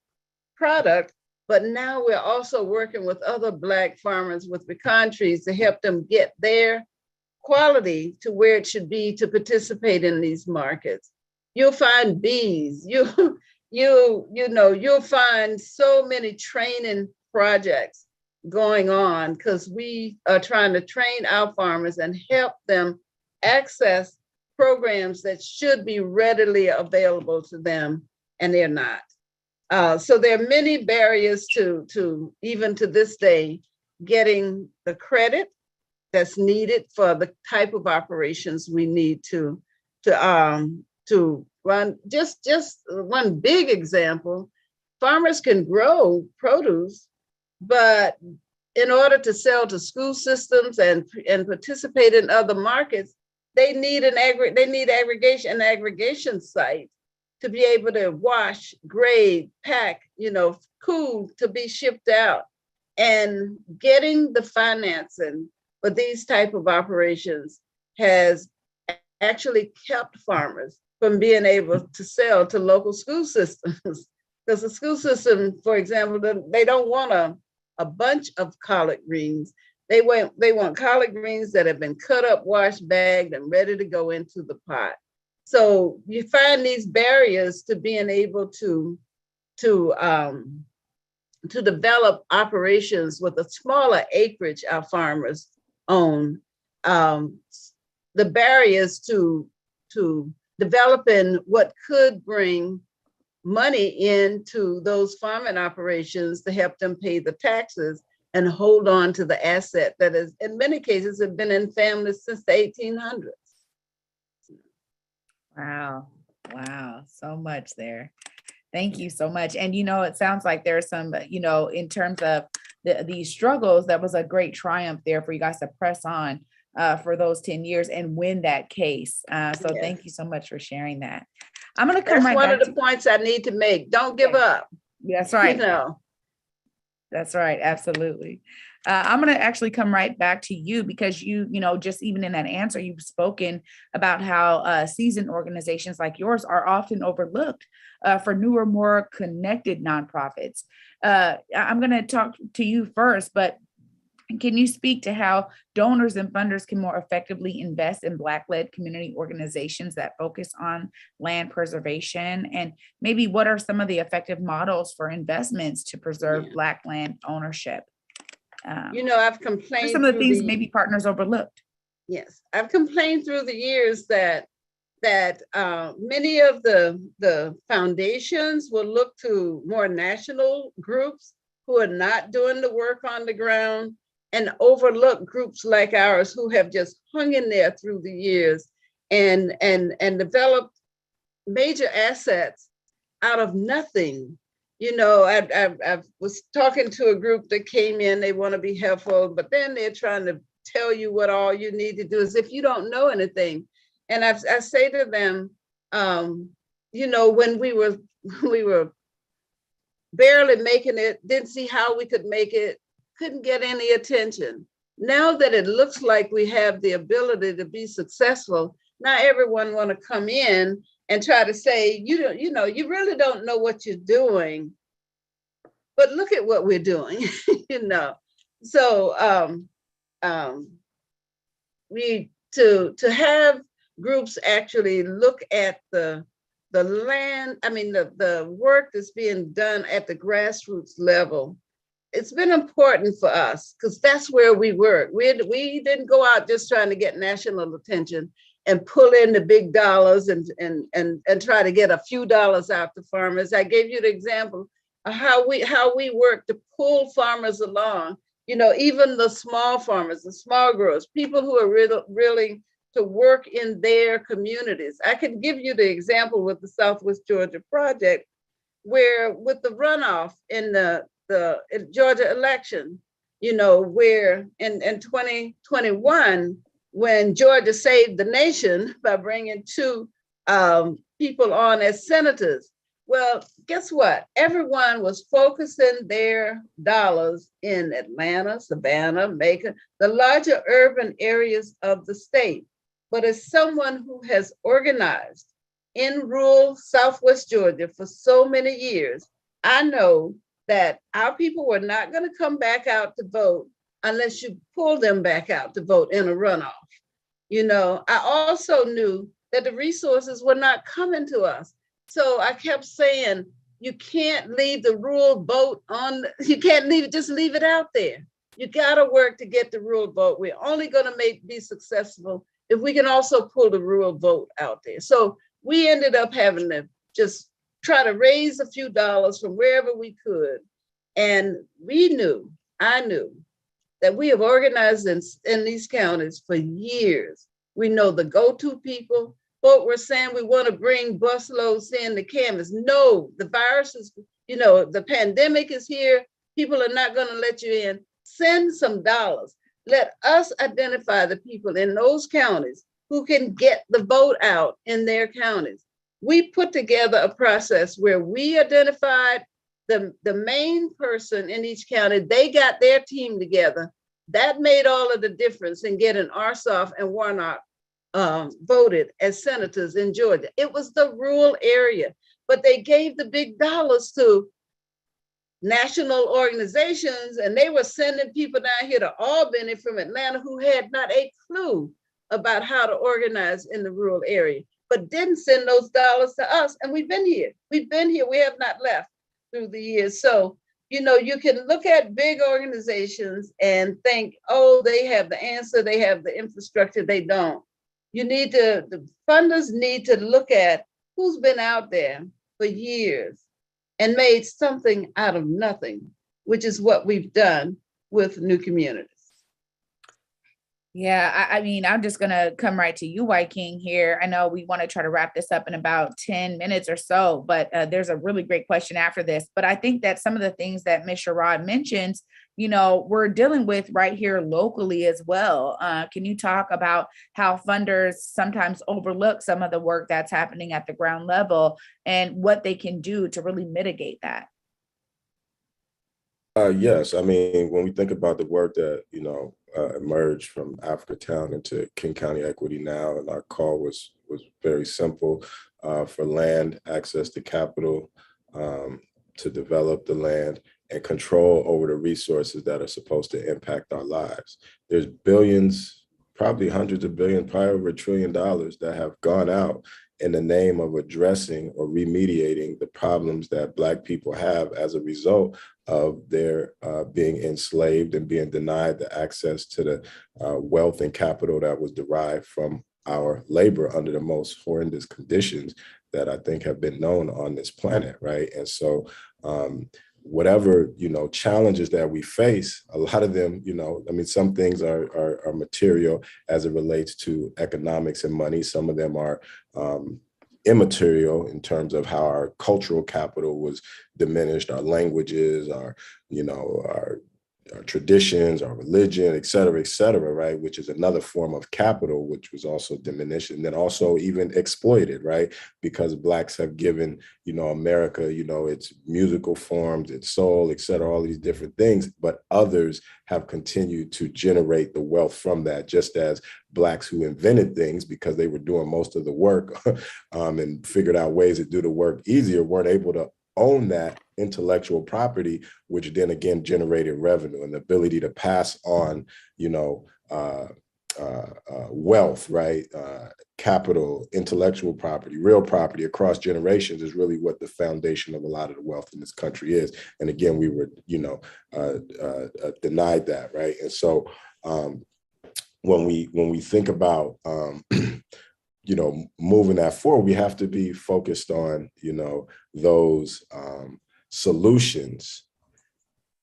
product, but now we're also working with other Black farmers with pecan trees to help them get their quality to where it should be to participate in these markets. You'll find bees. You'll find so many training projects going on, because we are trying to train our farmers and help them access programs that should be readily available to them, and they're not. So there are many barriers to even to this day getting the credit that's needed for the type of operations we need to run. Just one big example: farmers can grow produce, but in order to sell to school systems and participate in other markets, they need an aggregation site to be able to wash, grade, pack, cool to be shipped out. And getting the financing for these type of operations has actually kept farmers from being able to sell to local school systems. Because the school system, for example, they don't want a bunch of collard greens. They want collard greens that have been cut up, washed, bagged, and ready to go into the pot. So you find these barriers to being able to develop operations with a smaller acreage our farmers own. The the barriers to developing what could bring money into those farming operations to help them pay the taxes and hold on to the asset that is, in many cases, have been in families since the 1800s. Wow. Wow. So much there. Thank you so much. And, it sounds like there's some, in terms of these struggles, that was a great triumph there for you guys to press on for those 10 years and win that case. So Thank you so much for sharing that. I'm going to come right back. That's one of the points I need to make. Don't give up. That's right. That's right. Absolutely. I'm going to actually come right back to you because just even in that answer, you've spoken about how seasoned organizations like yours are often overlooked for newer, more connected nonprofits. I'm going to talk to you first, but can you speak to how donors and funders can more effectively invest in Black-led community organizations that focus on land preservation? And maybe what are some of the effective models for investments to preserve Black land ownership? I've complained. Some of the things maybe partners overlooked. Yes, I've complained through the years that many of the foundations will look to more national groups who are not doing the work on the ground and overlook groups like ours who have just hung in there through the years and developed major assets out of nothing. I was talking to a group that came in, they want to be helpful, but then they're trying to tell you what all you need to do as if you don't know anything. And I say to them, when we were barely making it, didn't see how we could make it, couldn't get any attention. Now that it looks like we have the ability to be successful, now everyone want to come in and try to say, you really don't know what you're doing, but look at what we're doing, So we to have groups actually look at the land, the work that's being done at the grassroots level. It's been important for us because that's where we work. We didn't go out just trying to get national attention and pull in the big dollars and try to get a few dollars out to farmers. I gave you the example of how we work to pull farmers along. Even the small farmers, the small growers, people who are really to work in their communities. I could give you the example with the Southwest Georgia Project, where with the runoff in the Georgia election, where in 2021, when Georgia saved the nation by bringing two people on as senators. Well, guess what? Everyone was focusing their dollars in Atlanta, Savannah, Macon, the larger urban areas of the state. But as someone who has organized in rural Southwest Georgia for so many years, I know that our people were not going to come back out to vote unless you pull them back out to vote in a runoff. I also knew that the resources were not coming to us. So I kept saying, you can't leave the rural vote on, you can't just leave it out there. You got to work to get the rural vote. We're only going to be successful if we can also pull the rural vote out there. So we ended up having to just try to raise a few dollars from wherever we could. And I knew that we have organized in these counties for years. We know the go-to people. Folk were saying we want to bring busloads in to canvas. No, the virus is, the pandemic is here. People are not going to let you in. Send some dollars. Let us identify the people in those counties who can get the vote out in their counties. We put together a process where we identified the main person in each county. They got their team together. That made all of the difference in getting Arsoff and Warnock voted as senators in Georgia. It was the rural area, but they gave the big dollars to national organizations, and they were sending people down here to Albany from Atlanta who had not a clue about how to organize in the rural area, but didn't send those dollars to us. And we've been here. We have not left through the years. So, you can look at big organizations and think, oh, they have the answer, they have the infrastructure. They don't. The funders need to look at who's been out there for years and made something out of nothing, which is what we've done with new communities. Yeah, I mean, I'm just going to come right to you, Wyking, here. I know we want to try to wrap this up in about 10 minutes or so, but there's a really great question after this. But I think that some of the things that Ms. Sherrod mentions, we're dealing with right here locally as well. Can you talk about how funders sometimes overlook some of the work that's happening at the ground level and what they can do to really mitigate that? Yes, I mean, when we think about the work that, emerged from Africatown into King County Equity Now, and our call was very simple, for land, access to capital, to develop the land, and control over the resources that are supposed to impact our lives. There's billions, probably hundreds of billions, probably over $1 trillion that have gone out in the name of addressing or remediating the problems that Black people have as a result of their being enslaved and being denied the access to the wealth and capital that was derived from our labor under the most horrendous conditions that I think have been known on this planet, right? And so whatever, challenges that we face, a lot of them, some things are material as it relates to economics and money. Some of them are immaterial in terms of how our cultural capital was diminished, our languages, our traditions, our religion, et cetera, right? Which is another form of capital, which was also diminished and then also even exploited, right? Because Blacks have given, America, its musical forms, its soul, et cetera, all these different things, but others have continued to generate the wealth from that, just as Blacks who invented things because they were doing most of the work and figured out ways to do the work easier, weren't able to own that intellectual property, which then again generated revenue and the ability to pass on, wealth, right? Capital, intellectual property, real property across generations is really what the foundation of a lot of the wealth in this country is. And again, we were, denied that, right? And so when we think about moving that forward, we have to be focused on, those solutions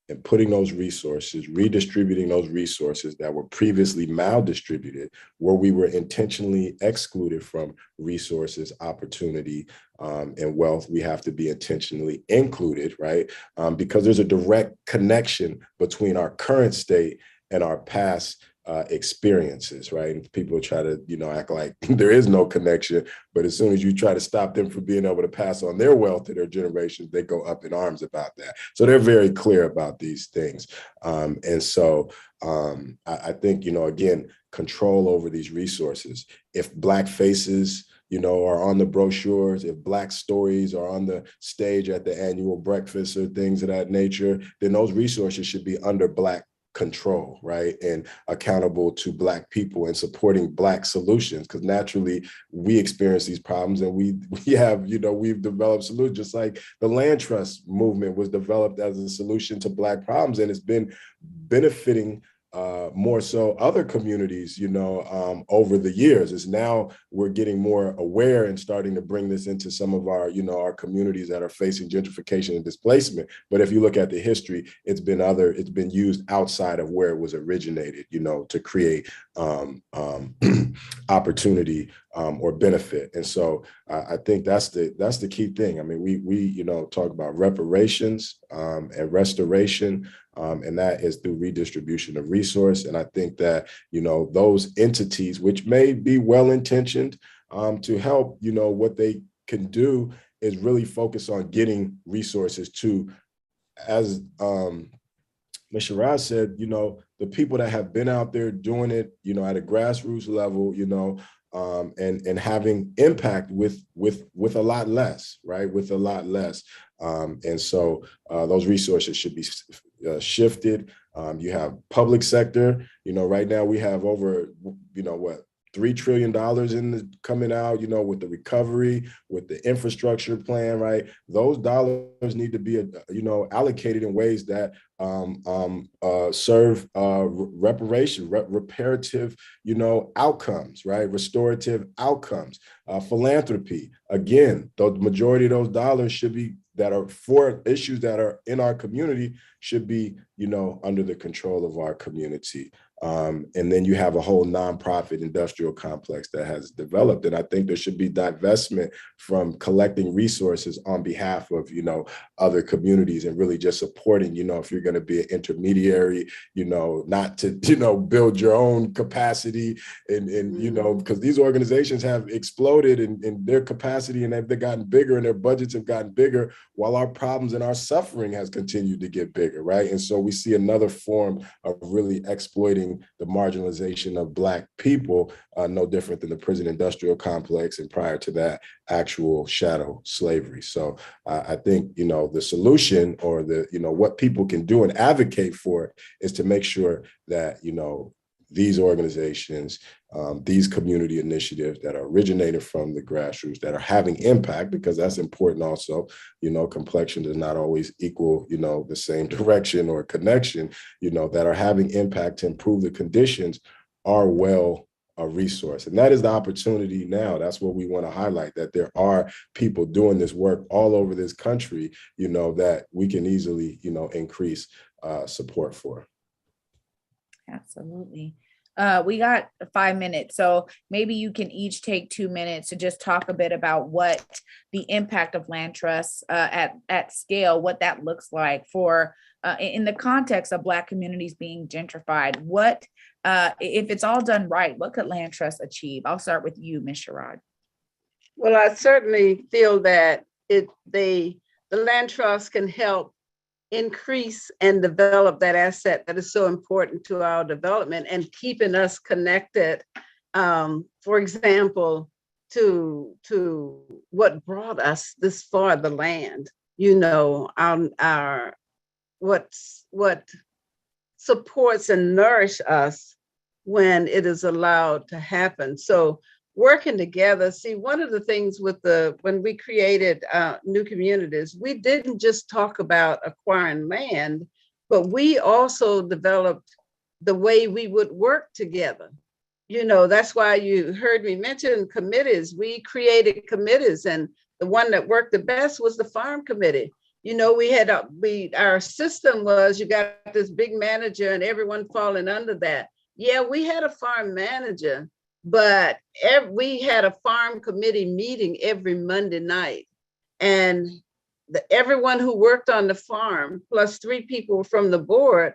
and putting those resources, redistributing those resources that were previously maldistributed, where we were intentionally excluded from resources, opportunity, and wealth. We have to be intentionally included, right? Because there's a direct connection between our current state and our past experiences, right? And people try to, act like there is no connection, but as soon as you try to stop them from being able to pass on their wealth to their generations, they go up in arms about that. So they're very clear about these things. And so I think, again, control over these resources. If Black faces, are on the brochures, if Black stories are on the stage at the annual breakfast or things of that nature, then those resources should be under Black control, right? And accountable to Black people and supporting Black solutions, because naturally we experience these problems and we have, we've developed solutions, just like the land trust movement was developed as a solution to Black problems. And it's been benefiting more so other communities, over the years. Is now we're getting more aware and starting to bring this into some of our, our communities that are facing gentrification and displacement. But if you look at the history, it's been used outside of where it was originated, to create opportunity or benefit. And so I think that's the key thing. I mean, we talk about reparations and restoration, and that is through redistribution of resource. And I think that, those entities, which may be well-intentioned to help, what they can do is really focus on getting resources to, as Ms. Sherrod said, the people that have been out there doing it, at a grassroots level, and having impact with a lot less, right? With a lot less. And so those resources should be shifted. You have public sector, right now we have over, $3 trillion coming out, with the recovery, with the infrastructure plan, right? Those dollars need to be, allocated in ways that serve reparative, outcomes, right? Restorative outcomes, philanthropy. Again, the majority of those dollars should be that are for issues that are in our community should be, under the control of our community. And then you have a whole nonprofit industrial complex that has developed. And I think there should be divestment from collecting resources on behalf of, other communities and really just supporting, if you're going to be an intermediary, not to, build your own capacity and because these organizations have exploded in their capacity and they've gotten bigger and their budgets have gotten bigger while our problems and our suffering has continued to get bigger, right? And so we see another form of really exploiting the marginalization of Black people, no different than the prison industrial complex, and prior to that, actual shadow slavery. So I think, the solution or what people can do and advocate for is to make sure that, these organizations, these community initiatives that are originating from the grassroots, that are having impact, because that's important also, complexion does not always equal, the same direction or connection, that are having impact to improve the conditions are well a resource. And that is the opportunity now. That's what we want to highlight, that there are people doing this work all over this country, that we can easily, increase support for. Absolutely. We got 5 minutes, so maybe you can each take 2 minutes to just talk a bit about what the impact of land trusts at scale, what that looks like for in the context of Black communities being gentrified. What if it's all done right, what could land trusts achieve? I'll start with you, Ms. Sherrod. Well, I certainly feel that the land trust can help increase and develop that asset that is so important to our development and keeping us connected, for example, to what brought us this far, the land, our what supports and nourish us when it is allowed to happen. So working together, see, one of the things when we created new communities, we didn't just talk about acquiring land, but we also developed the way we would work together. That's why you heard me mention committees. We created committees, and the one that worked the best was the farm committee. We had our system was, you got this big manager and everyone falling under that. Yeah, we had a farm manager, but we had a farm committee meeting every Monday night, and everyone who worked on the farm plus 3 people from the board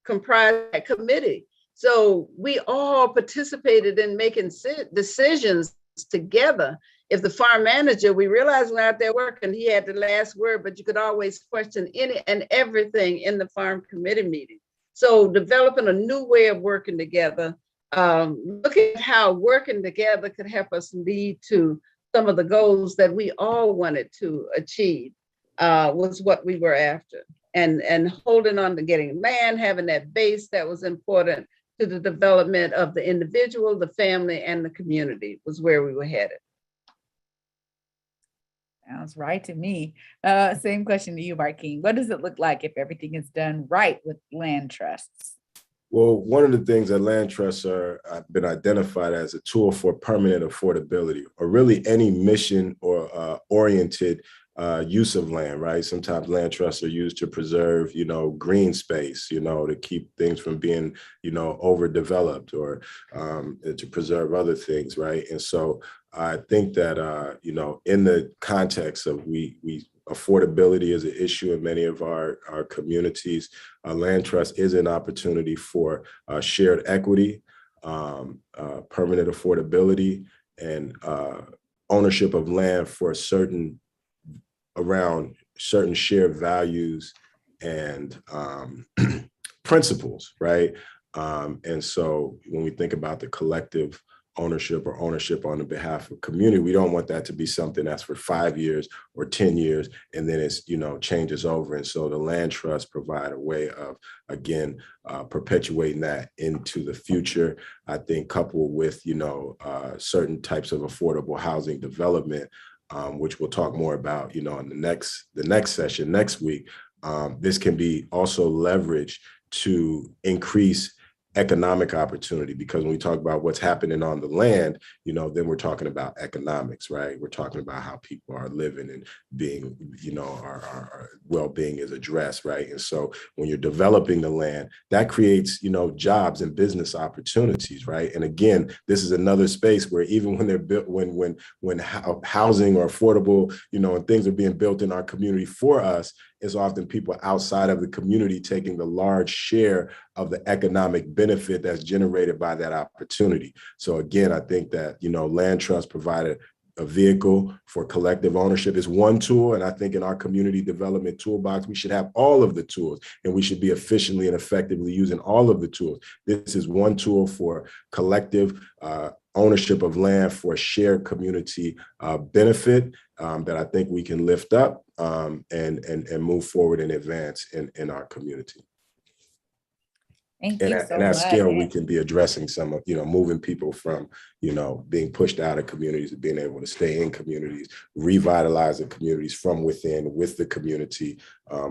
comprised that committee. So we all participated in making decisions together. If the farm manager, we realized when out there working, he had the last word, but you could always question any and everything in the farm committee meeting. So developing a new way of working together, looking at how working together could help us lead to some of the goals that we all wanted to achieve, was what we were after. And holding on to getting land, having that base that was important to the development of the individual, the family, and the community was where we were headed. Sounds right to me. Same question to you, Wyking. What does it look like if everything is done right with land trusts? Well, one of the things that land trusts have been identified as a tool for permanent affordability, or really any mission or oriented use of land, right? Sometimes land trusts are used to preserve, green space, to keep things from being, overdeveloped, or to preserve other things, right? And so I think that, in the context of affordability is an issue in many of our communities, land trust is an opportunity for shared equity, permanent affordability, and ownership of land for around certain shared values and principles, right? And so when we think about the collective ownership or ownership on the behalf of community. We don't want that to be something that's for 5 years or 10 years, and then it's, changes over. And so the land trusts provide a way of, again, perpetuating that into the future. I think coupled with, certain types of affordable housing development, which we'll talk more about, in the next session next week. This can be also leveraged to increase economic opportunity, because when we talk about what's happening on the land, then we're talking about economics, right? We're talking about how people are living and being, our well-being is addressed, right? And so when you're developing the land, that creates, jobs and business opportunities, right? And again, this is another space where even when they're built, when housing or affordable, and things are being built in our community for us, it's often people outside of the community taking the large share of the economic benefit that's generated by that opportunity. So again, I think that, land trust provided a vehicle for collective ownership is one tool. And I think in our community development toolbox, we should have all of the tools, and we should be efficiently and effectively using all of the tools. This is one tool for collective ownership of land for shared community benefit that I think we can lift up and move forward and advance in our community. Thank you so and at much. scale, we can be addressing some of, moving people from, being pushed out of communities to being able to stay in communities, revitalizing communities from within with the community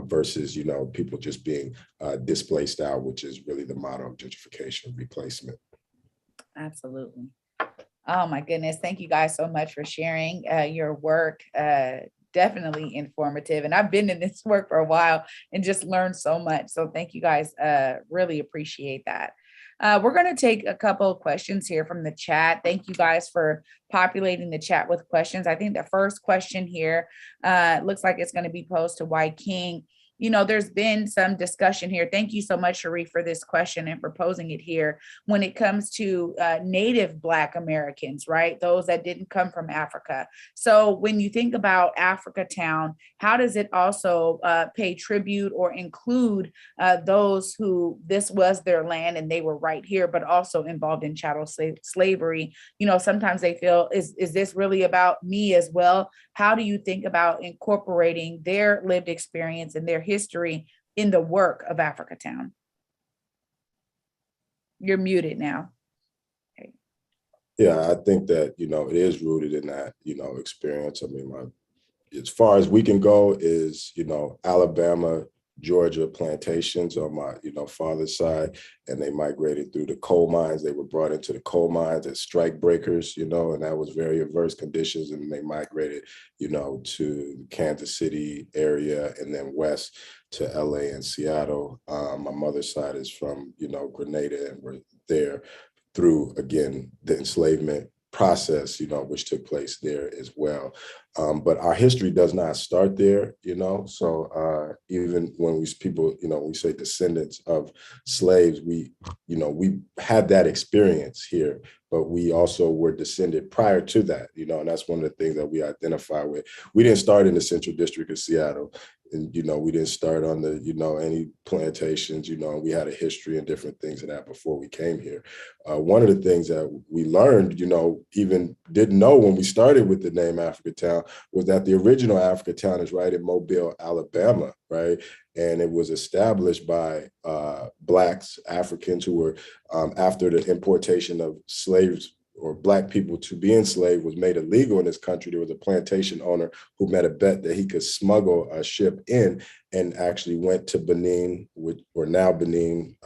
versus, people just being displaced out, which is really the motto of gentrification, replacement. Absolutely. Oh my goodness. Thank you guys so much for sharing your work. Definitely informative. And I've been in this work for a while and just learned so much. So thank you guys. Really appreciate that. We're going to take a couple of questions here from the chat. Thank you guys for populating the chat with questions. I think the first question here looks like it's going to be posed to Wyking. There's been some discussion here. Thank you so much, Shirley, for this question and for posing it here. When it comes to Native Black Americans, right? Those that didn't come from Africa. So when you think about Africatown, how does it also pay tribute or include those who this was their land and they were right here, but also involved in chattel slavery? Sometimes they feel, is this really about me as well? How do you think about incorporating their lived experience and their history in the work of Africatown? You're muted now. Okay. Yeah, I think that, it is rooted in that, experience. I mean, as far as we can go is, Alabama, Georgia plantations on my, father's side, and they migrated through the coal mines. They were brought into the coal mines as strike breakers, and that was very adverse conditions. And they migrated, to Kansas City area and then west to LA and Seattle. My mother's side is from, Grenada, and we're there through, again, the enslavement process, which took place there as well. But our history does not start there, so even when we say descendants of slaves, we had that experience here, but we also were descended prior to that, and that's one of the things that we identify with. We didn't start in the Central District of Seattle. And, we didn't start on the, any plantations, we had a history and different things of that before we came here. One of the things that we learned, even didn't know when we started with the name Africatown, was that the original Africatown is right in Mobile, Alabama, right? And it was established by Blacks, Africans who were, after the importation of slaves or Black people to be enslaved was made illegal in this country. There was a plantation owner who made a bet that he could smuggle a ship in, and actually went to Benin, or now Benin,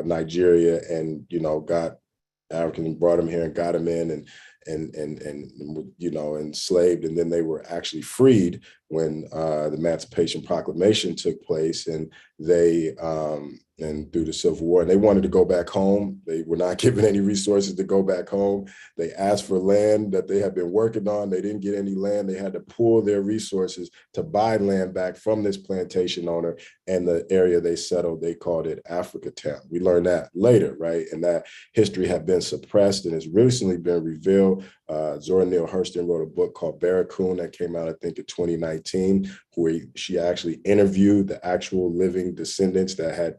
Nigeria, and, got Africans, brought them here and got them in and enslaved. And then they were actually freed when the Emancipation Proclamation took place, and they and through the Civil War, and they wanted to go back home. They were not given any resources to go back home. They asked for land that they had been working on. They didn't get any land. They had to pool their resources to buy land back from this plantation owner, and the area they settled, they called it Africatown. We learned that later, right? And that history had been suppressed and has recently been revealed. Zora Neale Hurston wrote a book called Barracoon that came out, I think, in 2019, where she actually interviewed the actual living descendants that had,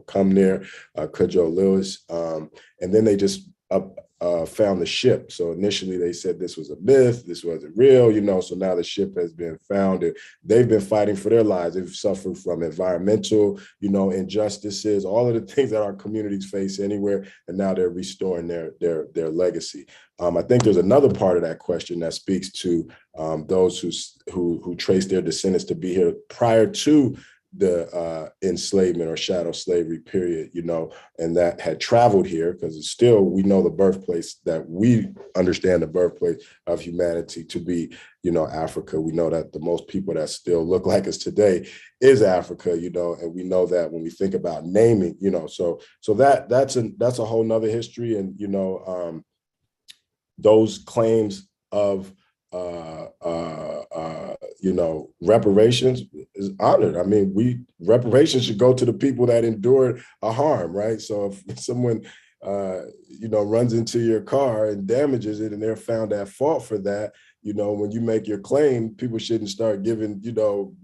come there, Cudjoe Lewis. And then they just found the ship. So initially they said this was a myth, this wasn't real, so now the ship has been found and they've been fighting for their lives. They've suffered from environmental, injustices, all of the things that our communities face anywhere, and now they're restoring their legacy. I think there's another part of that question that speaks to those who trace their descendants to be here prior to the enslavement or chattel slavery period, and that had traveled here, because it's still, we know the birthplace that we understand the birthplace of humanity to be, Africa. We know that the most people that still look like us today is Africa, and we know that when we think about naming, so that's a whole nother history. And, those claims of reparations is honored. I mean, reparations should go to the people that endured a harm, right? So if someone, runs into your car and damages it and they're found at fault for that, when you make your claim, people shouldn't start giving,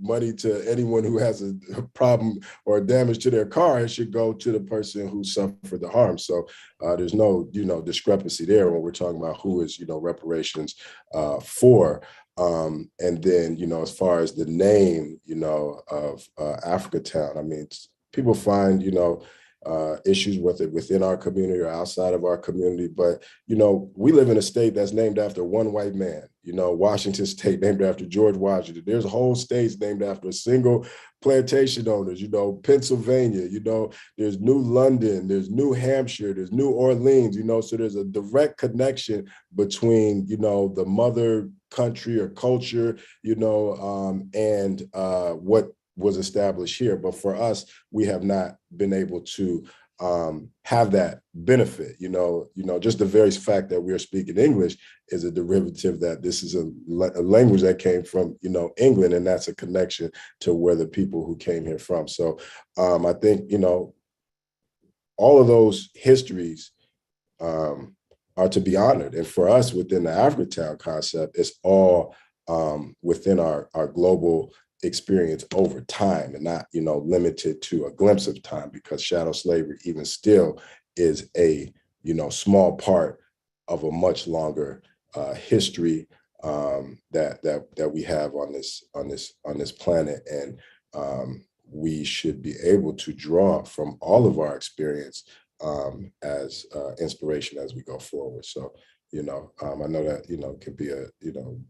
money to anyone who has a problem or damage to their car. It should go to the person who suffered the harm. So there's no, discrepancy there when we're talking about who is, reparations for. And then, as far as the name, of Africatown, I mean, people find, issues with it within our community or outside of our community. But, we live in a state that's named after one white man, Washington State named after George Washington. There's whole states named after a single plantation owners, Pennsylvania, there's New London, there's New Hampshire, there's New Orleans, so there's a direct connection between, the mother country or culture, and what was established here. But for us, we have not been able to have that benefit, just the very fact that we're speaking English is a derivative that this is a language that came from, England, and that's a connection to where the people who came here from. So I think, all of those histories are to be honored. And for us within the Africatown concept, it's all within our global experience over time, and not, limited to a glimpse of time, because chattel slavery even still is a, small part of a much longer history that we have on this planet. And we should be able to draw from all of our experience as inspiration as we go forward. So, I know that, can be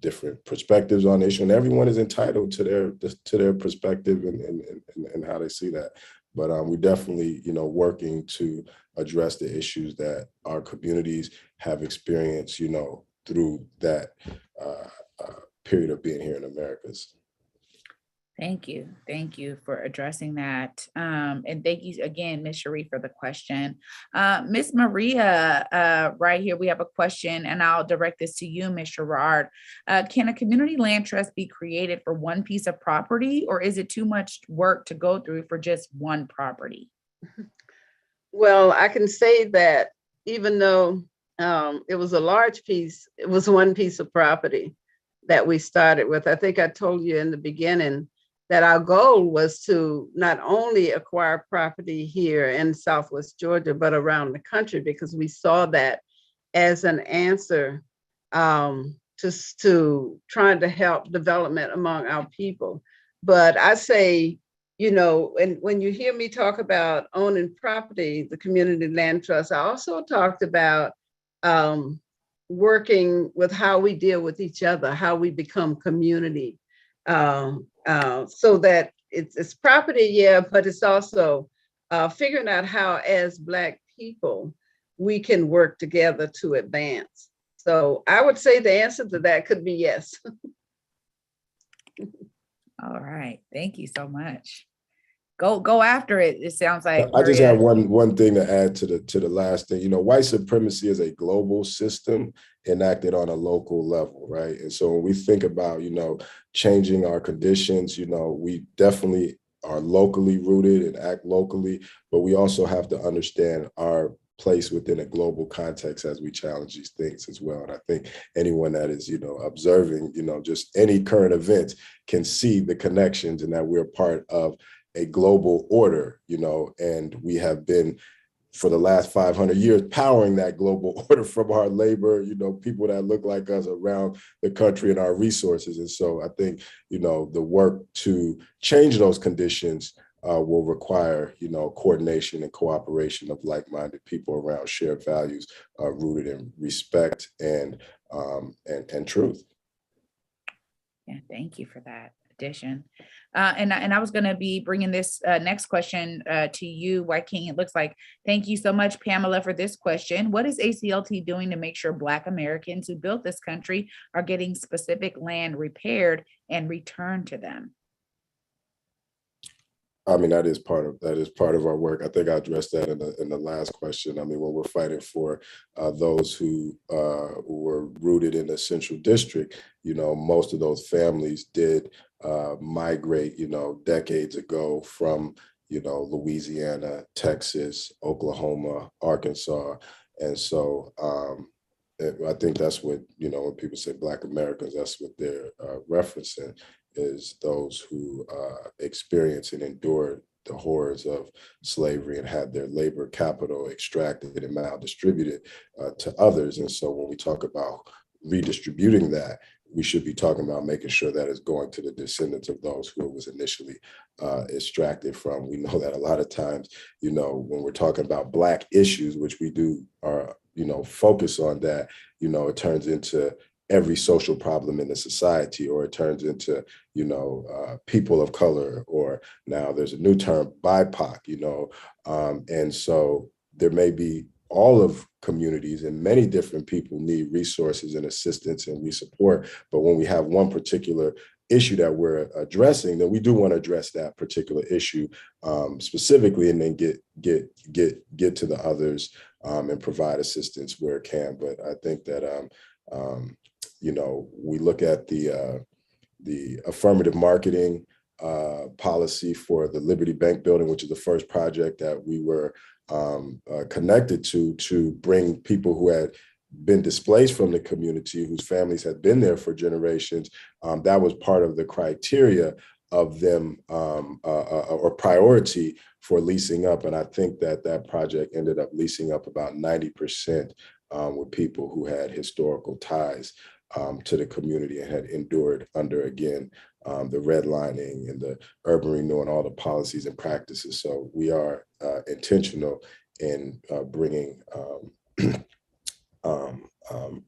different perspectives on the issue, and everyone is entitled to their perspective and how they see that. But we definitely, working to address the issues that our communities have experienced, through that period of being here in Americas. Thank you. Thank you for addressing that. And thank you again, Ms. Shirley, for the question. Ms. Maria, right here, we have a question, and I'll direct this to you, Ms. Sherrod. Can a community land trust be created for one piece of property, or is it too much work to go through for just one property? Well, I can say that even though it was a large piece, it was one piece of property that we started with. I think I told you in the beginning that our goal was to not only acquire property here in Southwest Georgia, but around the country, because we saw that as an answer to trying to help development among our people. But I say, and when you hear me talk about owning property, the Community Land Trust, I also talked about working with how we deal with each other, how we become community, so that it's property, yeah, but it's also figuring out how, as Black people, we can work together to advance. So I would say the answer to that could be yes. All right, thank you so much. Go after it. It sounds like I just have one thing to add to the last thing. White supremacy is a global system enacted on a local level, right? And so when we think about, changing our conditions, we definitely are locally rooted and act locally, but we also have to understand our place within a global context as we challenge these things as well. And I think anyone that is, observing, just any current event can see the connections, and that we're part of a global order, and we have been for the last 500 years, powering that global order from our labor, people that look like us around the country and our resources. And so I think, the work to change those conditions will require, coordination and cooperation of like-minded people around shared values rooted in respect and truth. Yeah, thank you for that addition. And I was going to be bringing this next question to you, Wyking. It looks like, thank you so much, Pamela, for this question. What is ACLT doing to make sure Black Americans who built this country are getting specific land repaired and returned to them? I mean, that is part of our work. I think I addressed that in the last question. I mean, when we're fighting for those who were rooted in the Central District, most of those families did migrate, decades ago from, Louisiana, Texas, Oklahoma, Arkansas. And so I think that's what, when people say Black Americans, that's what they're referencing, is those who experienced and endured the horrors of slavery and had their labor capital extracted and maldistributed to others. And so when we talk about redistributing that, we should be talking about making sure that it's going to the descendants of those who it was initially extracted from. We know that a lot of times, when we're talking about Black issues, which we do focus on that, it turns into every social problem in the society, or it turns into, people of color, or now there's a new term, BIPOC, and so there may be all of communities, and many different people need resources and assistance, and we support. But when we have one particular issue that we're addressing, then we do want to address that particular issue specifically, and then get to the others and provide assistance where it can. But I think that we look at the affirmative marketing policy for the Liberty Bank building, which is the first project that we were connected to bring people who had been displaced from the community, whose families had been there for generations. That was part of the criteria of them or priority for leasing up. And I think that project ended up leasing up about 90% with people who had historical ties to the community and had endured under, again, the redlining and the urban renewal and all the policies and practices. So we are intentional in bringing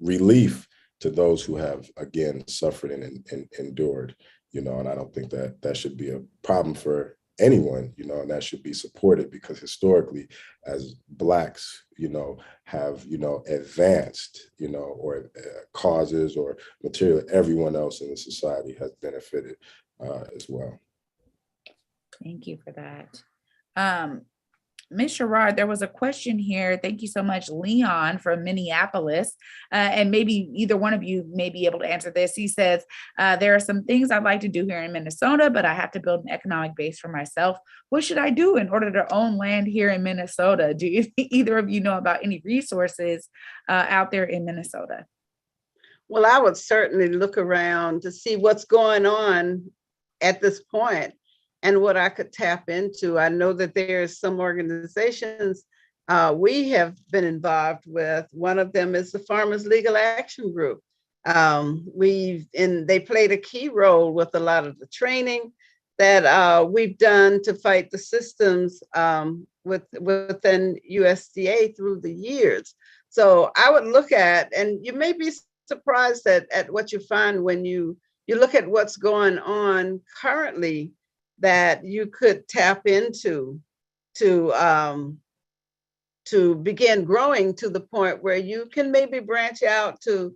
relief to those who have, again, suffered and endured, and I don't think that should be a problem for anyone, and that should be supported, because historically, as Blacks, have, advanced, or causes or material, everyone else in the society has benefited as well. Thank you for that. Ms. Sherrod, there was a question here. Thank you so much, Leon from Minneapolis. And maybe either one of you may be able to answer this. He says, there are some things I'd like to do here in Minnesota, but I have to build an economic base for myself. What should I do in order to own land here in Minnesota? Do either of you know about any resources out there in Minnesota? Well, I would certainly look around to see what's going on at this point and what I could tap into. I know that there's some organizations we have been involved with. One of them is the Farmers Legal Action Group. They played a key role with a lot of the training that we've done to fight the systems within USDA through the years. So I would look at, and you may be surprised at what you find when you look at what's going on currently, that you could tap into to begin growing to the point where you can maybe branch out to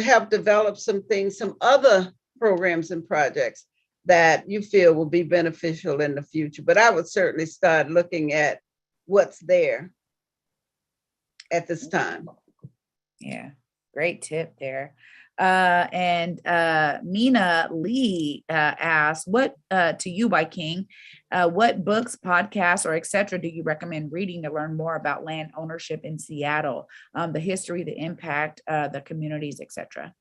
help develop some things, some other programs and projects that you feel will be beneficial in the future. But I would certainly start looking at what's there at this time. Yeah, great tip there. And Mina Lee asked, to you, Wyking, what books, podcasts, or etc. do you recommend reading to learn more about land ownership in Seattle, the history, the impact, the communities, etc.?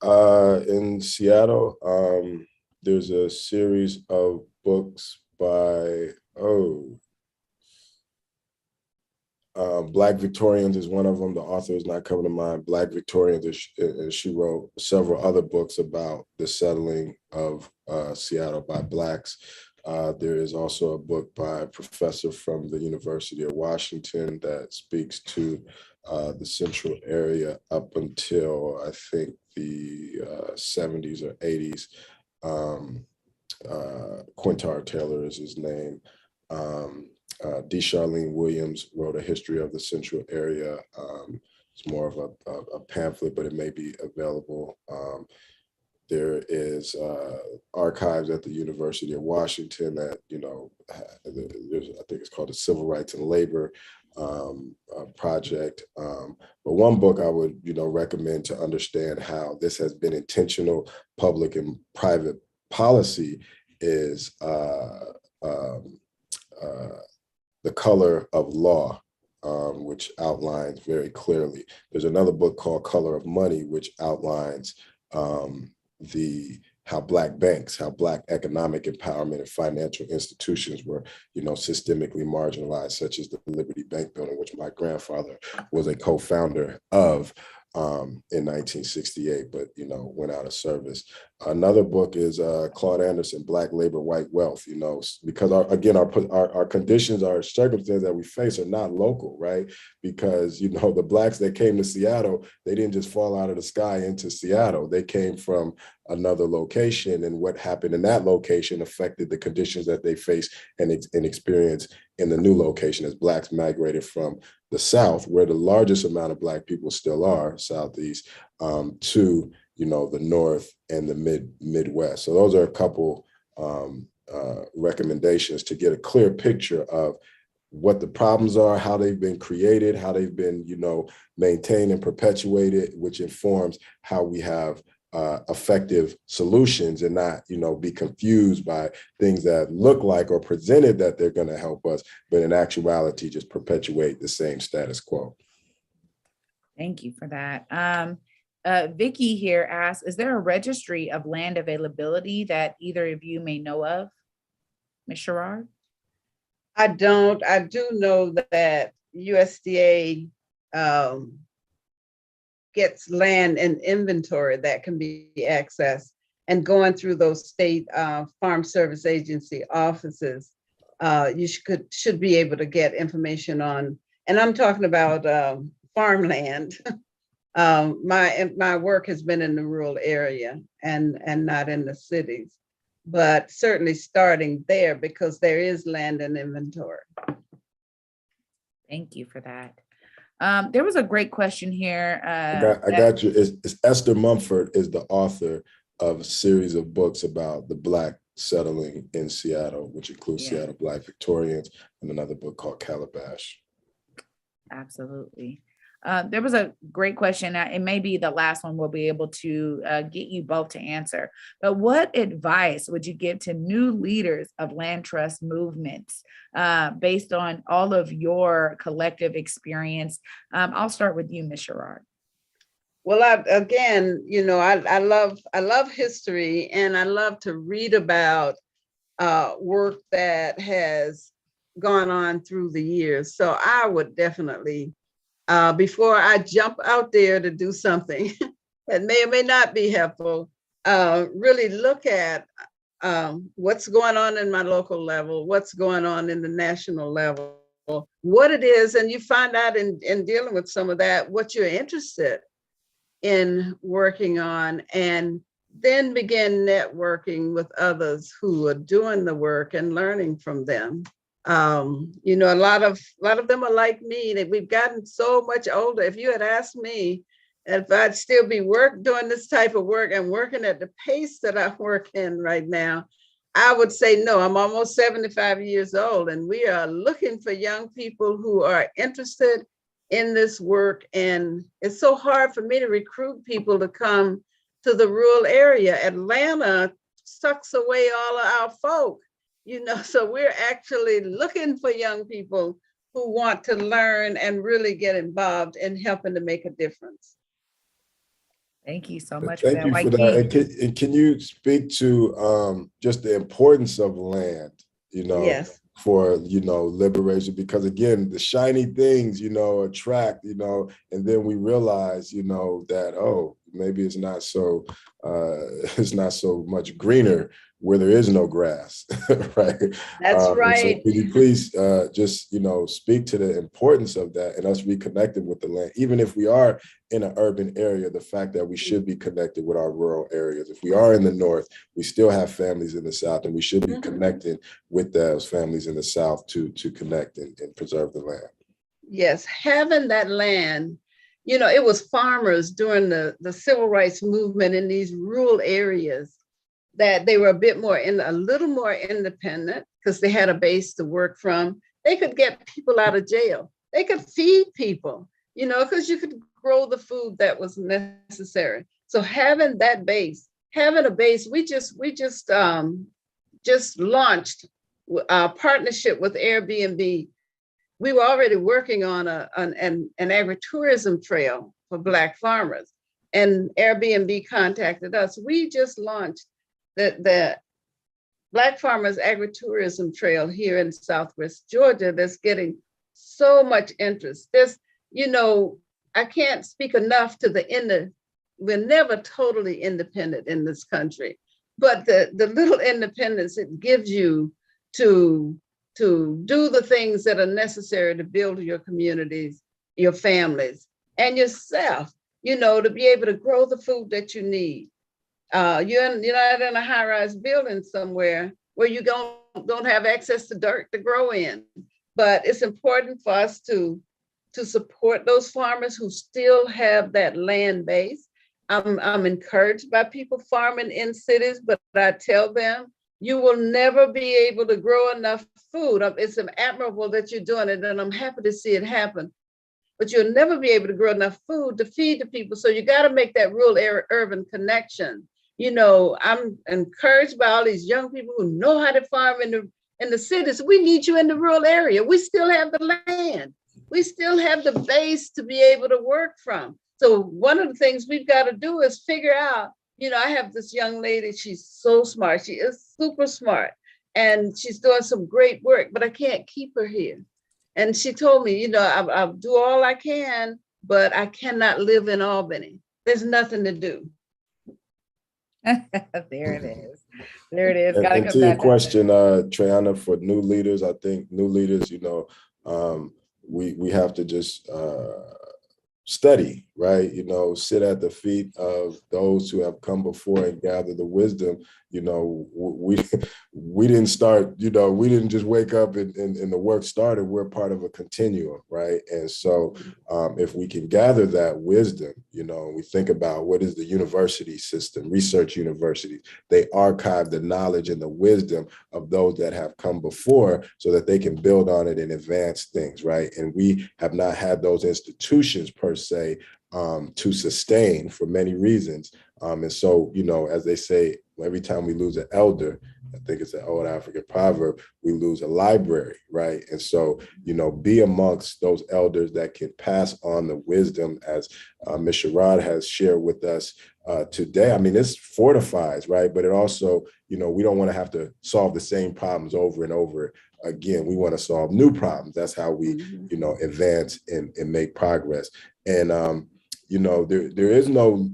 In Seattle, there's a series of books by Black Victorians is one of them. The author is not coming to mind. Black Victorians, and she wrote several other books about the settling of Seattle by Blacks. There is also a book by a professor from the University of Washington that speaks to the central area up until I think the 70s or 80s. Quintar Taylor is his name. D. Charlene Williams wrote a history of the central area. It's more of a pamphlet, but it may be available. There is archives at the University of Washington that, there's, I think it's called the Civil Rights and Labor Project. But one book I would, recommend to understand how this has been intentional public and private policy is The Color of Law, which outlines very clearly. There's another book called Color of Money, which outlines how Black banks, how Black economic empowerment and financial institutions were, systemically marginalized, such as the Liberty Bank building, which my grandfather was a co-founder of in 1968, but went out of service. Another book is Claude Anderson, Black Labor, White Wealth. Because our conditions, our circumstances that we face are not local, right? Because the Blacks that came to Seattle, they didn't just fall out of the sky into Seattle. They came from another location, and what happened in that location affected the conditions that they face and experience in the new location as Blacks migrated from the South, where the largest amount of Black people still are, Southeast, to the North and the Midwest. So those are a couple recommendations to get a clear picture of what the problems are, how they've been created, how they've been, maintained and perpetuated, which informs how we have effective solutions and not, be confused by things that look like or presented that they're going to help us, but in actuality, just perpetuate the same status quo. Thank you for that. Vicky here asks, is there a registry of land availability that either of you may know of? Ms. Sherrod? I don't. I do know that USDA gets land in inventory that can be accessed, and going through those state Farm Service Agency offices, you should be able to get information on, and I'm talking about farmland. My work has been in the rural area and not in the cities, but certainly starting there because there is land in inventory. Thank you for that. There was a great question here. I got you. It's Esther Mumford is the author of a series of books about the Black settling in Seattle, which includes Seattle Black Victorians, and another book called Calabash. Absolutely. There was a great question. It may be the last one we'll be able to get you both to answer. But what advice would you give to new leaders of land trust movements based on all of your collective experience? I'll start with you, Ms. Sherrod. Well, I love history, and I love to read about work that has gone on through the years. So I would definitely, before I jump out there to do something that may or may not be helpful, really look at what's going on in my local level, what's going on in the national level, what it is, and you find out in dealing with some of that, what you're interested in working on, and then begin networking with others who are doing the work and learning from them. A lot of them are like me, that we've gotten so much older. If you had asked me if I'd still be doing this type of work and working at the pace that I work in right now, I would say no. I'm almost 75 years old, and we are looking for young people who are interested in this work. And it's so hard for me to recruit people to come to the rural area. Atlanta sucks away all of our folk. So we're actually looking for young people who want to learn and really get involved in helping to make a difference. Thank you so much Thank you for that. And can you speak to just the importance of land, Yes. for, liberation, because again, the shiny things, attract, and then we realize, that, oh, maybe it's not so much greener where there is no grass, right? That's right. So could you please just, speak to the importance of that and us reconnecting with the land, even if we are in an urban area, the fact that we should be connected with our rural areas. If we are in the North, we still have families in the South, and we should be connecting with those families in the South to connect and preserve the land. Yes, having that land, it was farmers during the civil rights movement in these rural areas that they were a little more independent because they had a base to work from. They could get people out of jail. They could feed people, because you could grow the food that was necessary. So having that base, we just launched a partnership with Airbnb. We were already working on an agritourism trail for Black farmers, and Airbnb contacted us. We just launched the Black Farmers Agritourism Trail here in Southwest Georgia that's getting so much interest. I can't speak enough to we're never totally independent in this country, but the little independence it gives you to do the things that are necessary to build your communities, your families, and yourself, to be able to grow the food that you need. You're not in a high-rise building somewhere where you don't have access to dirt to grow in. But it's important for us to support those farmers who still have that land base. I'm encouraged by people farming in cities, but I tell them, you will never be able to grow enough food. It's admirable that you're doing it, and I'm happy to see it happen. But you'll never be able to grow enough food to feed the people. So you got to make that rural urban connection. I'm encouraged by all these young people who know how to farm in the cities. We need you in the rural area. We still have the land. We still have the base to be able to work from. So one of the things we've got to do is figure out, I have this young lady, she's so smart. She is super smart, and she's doing some great work, but I can't keep her here. And she told me, I'll do all I can, but I cannot live in Albany. There's nothing to do. There it is. There it is. And to your question, Triana, for new leaders, I think new leaders, we have to just study, right? Sit at the feet of those who have come before and gather the wisdom. We didn't start, we didn't just wake up and the work started. We're part of a continuum, right? And so if we can gather that wisdom, we think about what is the university system, research universities, they archive the knowledge and the wisdom of those that have come before so that they can build on it and advance things, right? And we have not had those institutions per se to sustain for many reasons. And so, as they say, every time we lose an elder, I think it's an old African proverb, we lose a library, right? And so, be amongst those elders that can pass on the wisdom as Ms. Sherrod has shared with us today. I mean, this fortifies, right? But it also, we don't want to have to solve the same problems over and over again. We want to solve new problems. That's how we, advance and make progress. And, there is no,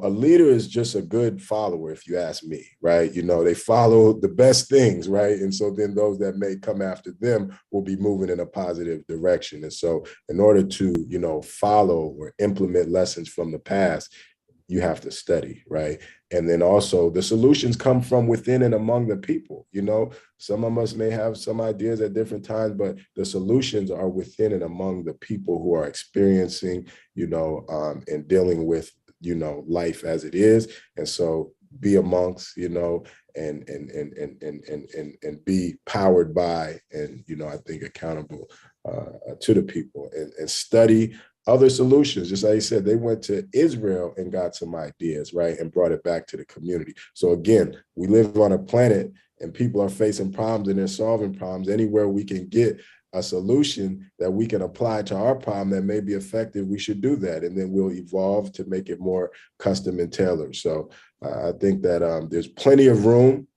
a leader is just a good follower, if you ask me, right? They follow the best things, right? And so then those that may come after them will be moving in a positive direction. And so in order to, follow or implement lessons from the past, you have to study, right? And then also the solutions come from within and among the people. Some of us may have some ideas at different times, but the solutions are within and among the people who are experiencing, and dealing with, life as it is. And so be amongst, and be powered by, and, I think accountable to the people, and study other solutions. Just like you said, they went to Israel and got some ideas, right? And brought it back to the community. So again, we live on a planet and people are facing problems and they're solving problems. Anywhere we can get a solution that we can apply to our problem that may be effective, we should do that. And then we'll evolve to make it more custom and tailored. So I think that there's plenty of room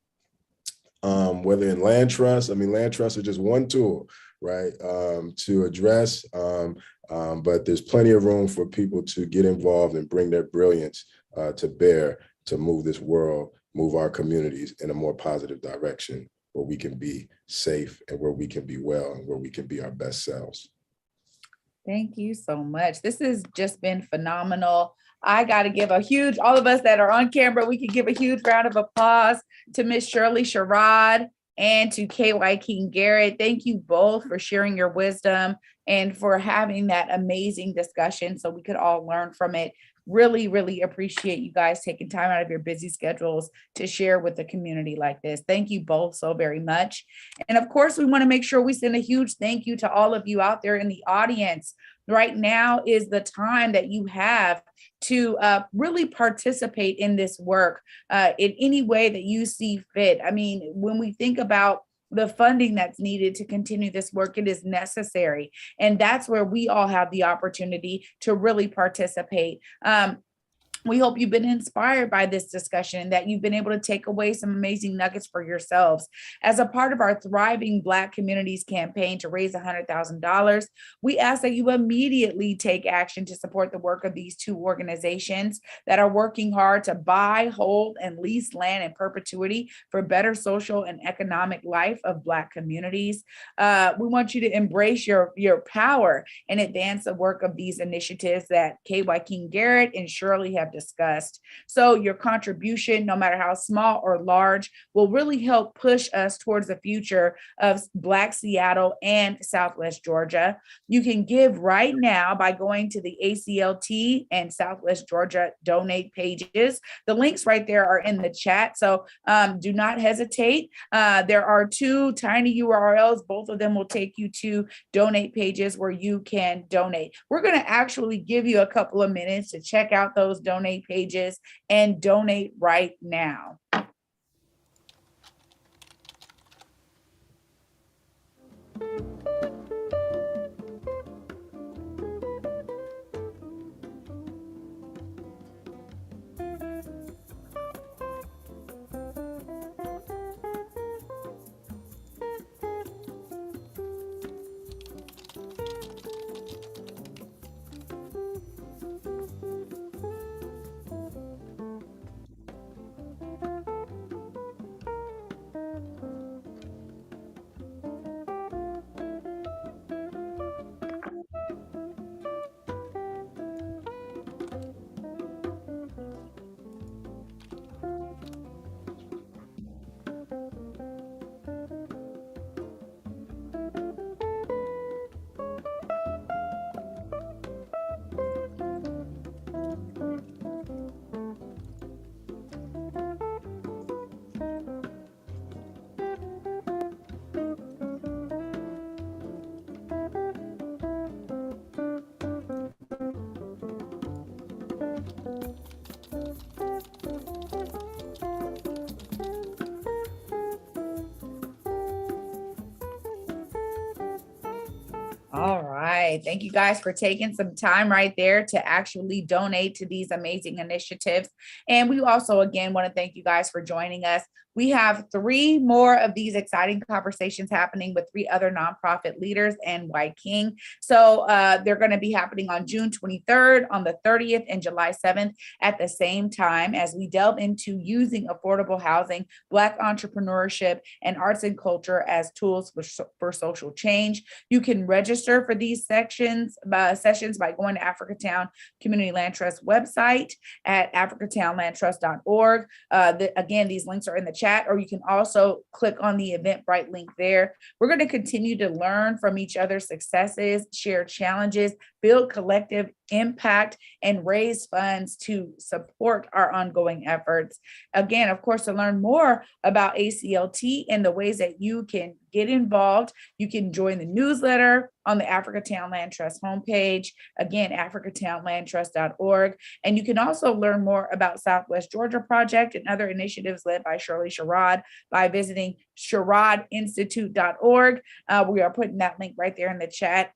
whether in land trust. I mean, land trusts are just one tool, right, to address, but there's plenty of room for people to get involved and bring their brilliance to bear to move this world, move our communities in a more positive direction where we can be safe and where we can be well and where we can be our best selves. Thank you so much. This has just been phenomenal. I got to give a huge, all of us that are on camera, we can give a huge round of applause to Miss Shirley Sherrod and to Wyking Garrett. Thank you both for sharing your wisdom and for having that amazing discussion so we could all learn from it. Really, really appreciate you guys taking time out of your busy schedules to share with the community like this. Thank you both so very much. And of course, we want to make sure we send a huge thank you to all of you out there in the audience. Right now is the time that you have to really participate in this work in any way that you see fit. I mean, when we think about the funding that's needed to continue this work, it is necessary. And that's where we all have the opportunity to really participate. We hope you've been inspired by this discussion, that you've been able to take away some amazing nuggets for yourselves. As a part of our Thriving Black Communities campaign to raise $100,000, we ask that you immediately take action to support the work of these two organizations that are working hard to buy, hold, and lease land in perpetuity for better social and economic life of Black communities. We want you to embrace your power and advance the work of these initiatives that Wyking Garrett and Shirley have discussed. So your contribution, no matter how small or large, will really help push us towards the future of Black Seattle and Southwest Georgia. You can give right now by going to the ACLT and Southwest Georgia donate pages. The links right there are in the chat, so do not hesitate. There are two tiny URLs. Both of them will take you to donate pages where you can donate. We're going to actually give you a couple of minutes to check out those donate pages and donate right now. All right. Thank you guys for taking some time right there to actually donate to these amazing initiatives. And we also, again, want to thank you guys for joining us. We have 3 more of these exciting conversations happening with 3 other nonprofit leaders and Wyking. So they're going to be happening on June 23rd, on the 30th, and July 7th at the same time as we delve into using affordable housing, Black entrepreneurship, and arts and culture as tools for social change. You can register for these sessions by going to Africatown Community Land Trust website at africatownlandtrust.org. Again, these links are in the chat, or you can also click on the Eventbrite link there. We're going to continue to learn from each other's successes, share challenges, build collective impact, and raise funds to support our ongoing efforts. Again, of course, to learn more about ACLT and the ways that you can get involved, you can join the newsletter on the Africatown Land Trust homepage. Again, africatownlandtrust.org. And you can also learn more about Southwest Georgia Project and other initiatives led by Shirley Sherrod by visiting sherrodinstitute.org. We are putting that link right there in the chat.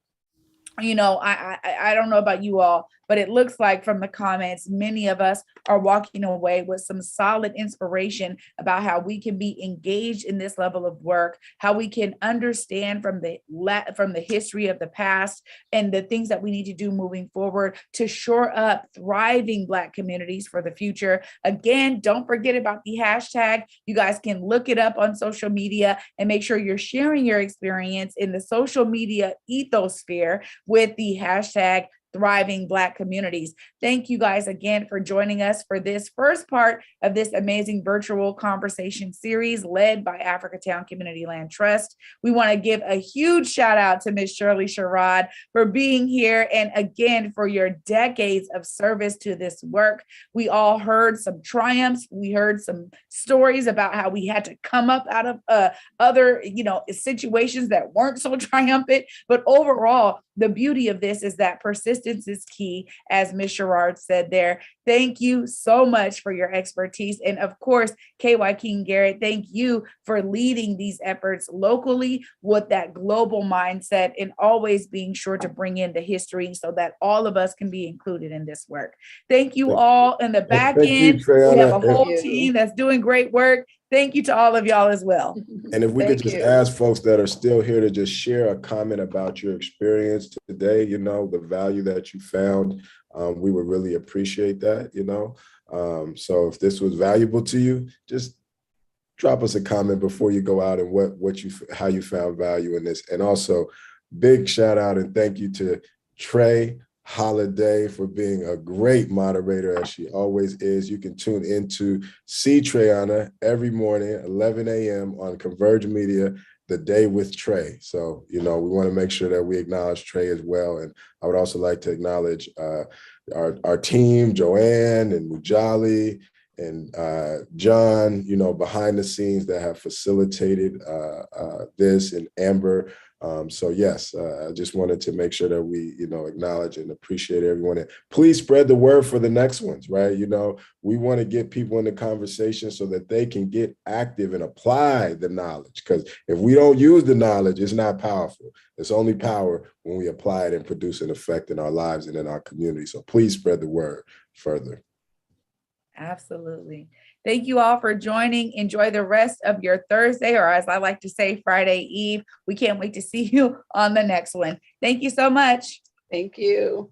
You know, I don't know about you all, but it looks like from the comments, many of us are walking away with some solid inspiration about how we can be engaged in this level of work, how we can understand from the history of the past and the things that we need to do moving forward to shore up thriving Black communities for the future. Again, don't forget about the hashtag. You guys can look it up on social media and make sure you're sharing your experience in the social media ethosphere with the hashtag Thriving Black Communities. Thank you guys again for joining us for this first part of this amazing virtual conversation series led by Africatown Community Land Trust. We want to give a huge shout out to Ms. Shirley Sherrod for being here and again for your decades of service to this work. We all heard some triumphs. We heard some stories about how we had to come up out of other, situations that weren't so triumphant, but overall, the beauty of this is that persistence is key, as Ms. Sherrod said there. Thank you so much for your expertise. And of course, Wyking Garrett, thank you for leading these efforts locally with that global mindset and always being sure to bring in the history so that all of us can be included in this work. Thank you all in the back end. We have a whole team that's doing great work. Thank you to all of y'all as well. And if we could just ask folks that are still here to just share a comment about your experience today, the value that you found, we would really appreciate that, So if this was valuable to you, just drop us a comment before you go out and how you found value in this. And also big shout out and thank you to Trey Holiday for being a great moderator, as she always is. You can tune into See Treyana every morning, 11 a.m. on Converge Media, The Day with Trey. So, we want to make sure that we acknowledge Trey as well. And I would also like to acknowledge our team, Joanne and Mujali and John, behind the scenes that have facilitated this, and Amber. So yes, I just wanted to make sure that we, acknowledge and appreciate everyone. And please spread the word for the next ones, right? We want to get people in the conversation so that they can get active and apply the knowledge. Because if we don't use the knowledge, it's not powerful. It's only power when we apply it and produce an effect in our lives and in our community. So please spread the word further. Absolutely. Thank you all for joining. Enjoy the rest of your Thursday, or as I like to say, Friday Eve. We can't wait to see you on the next one. Thank you so much. Thank you.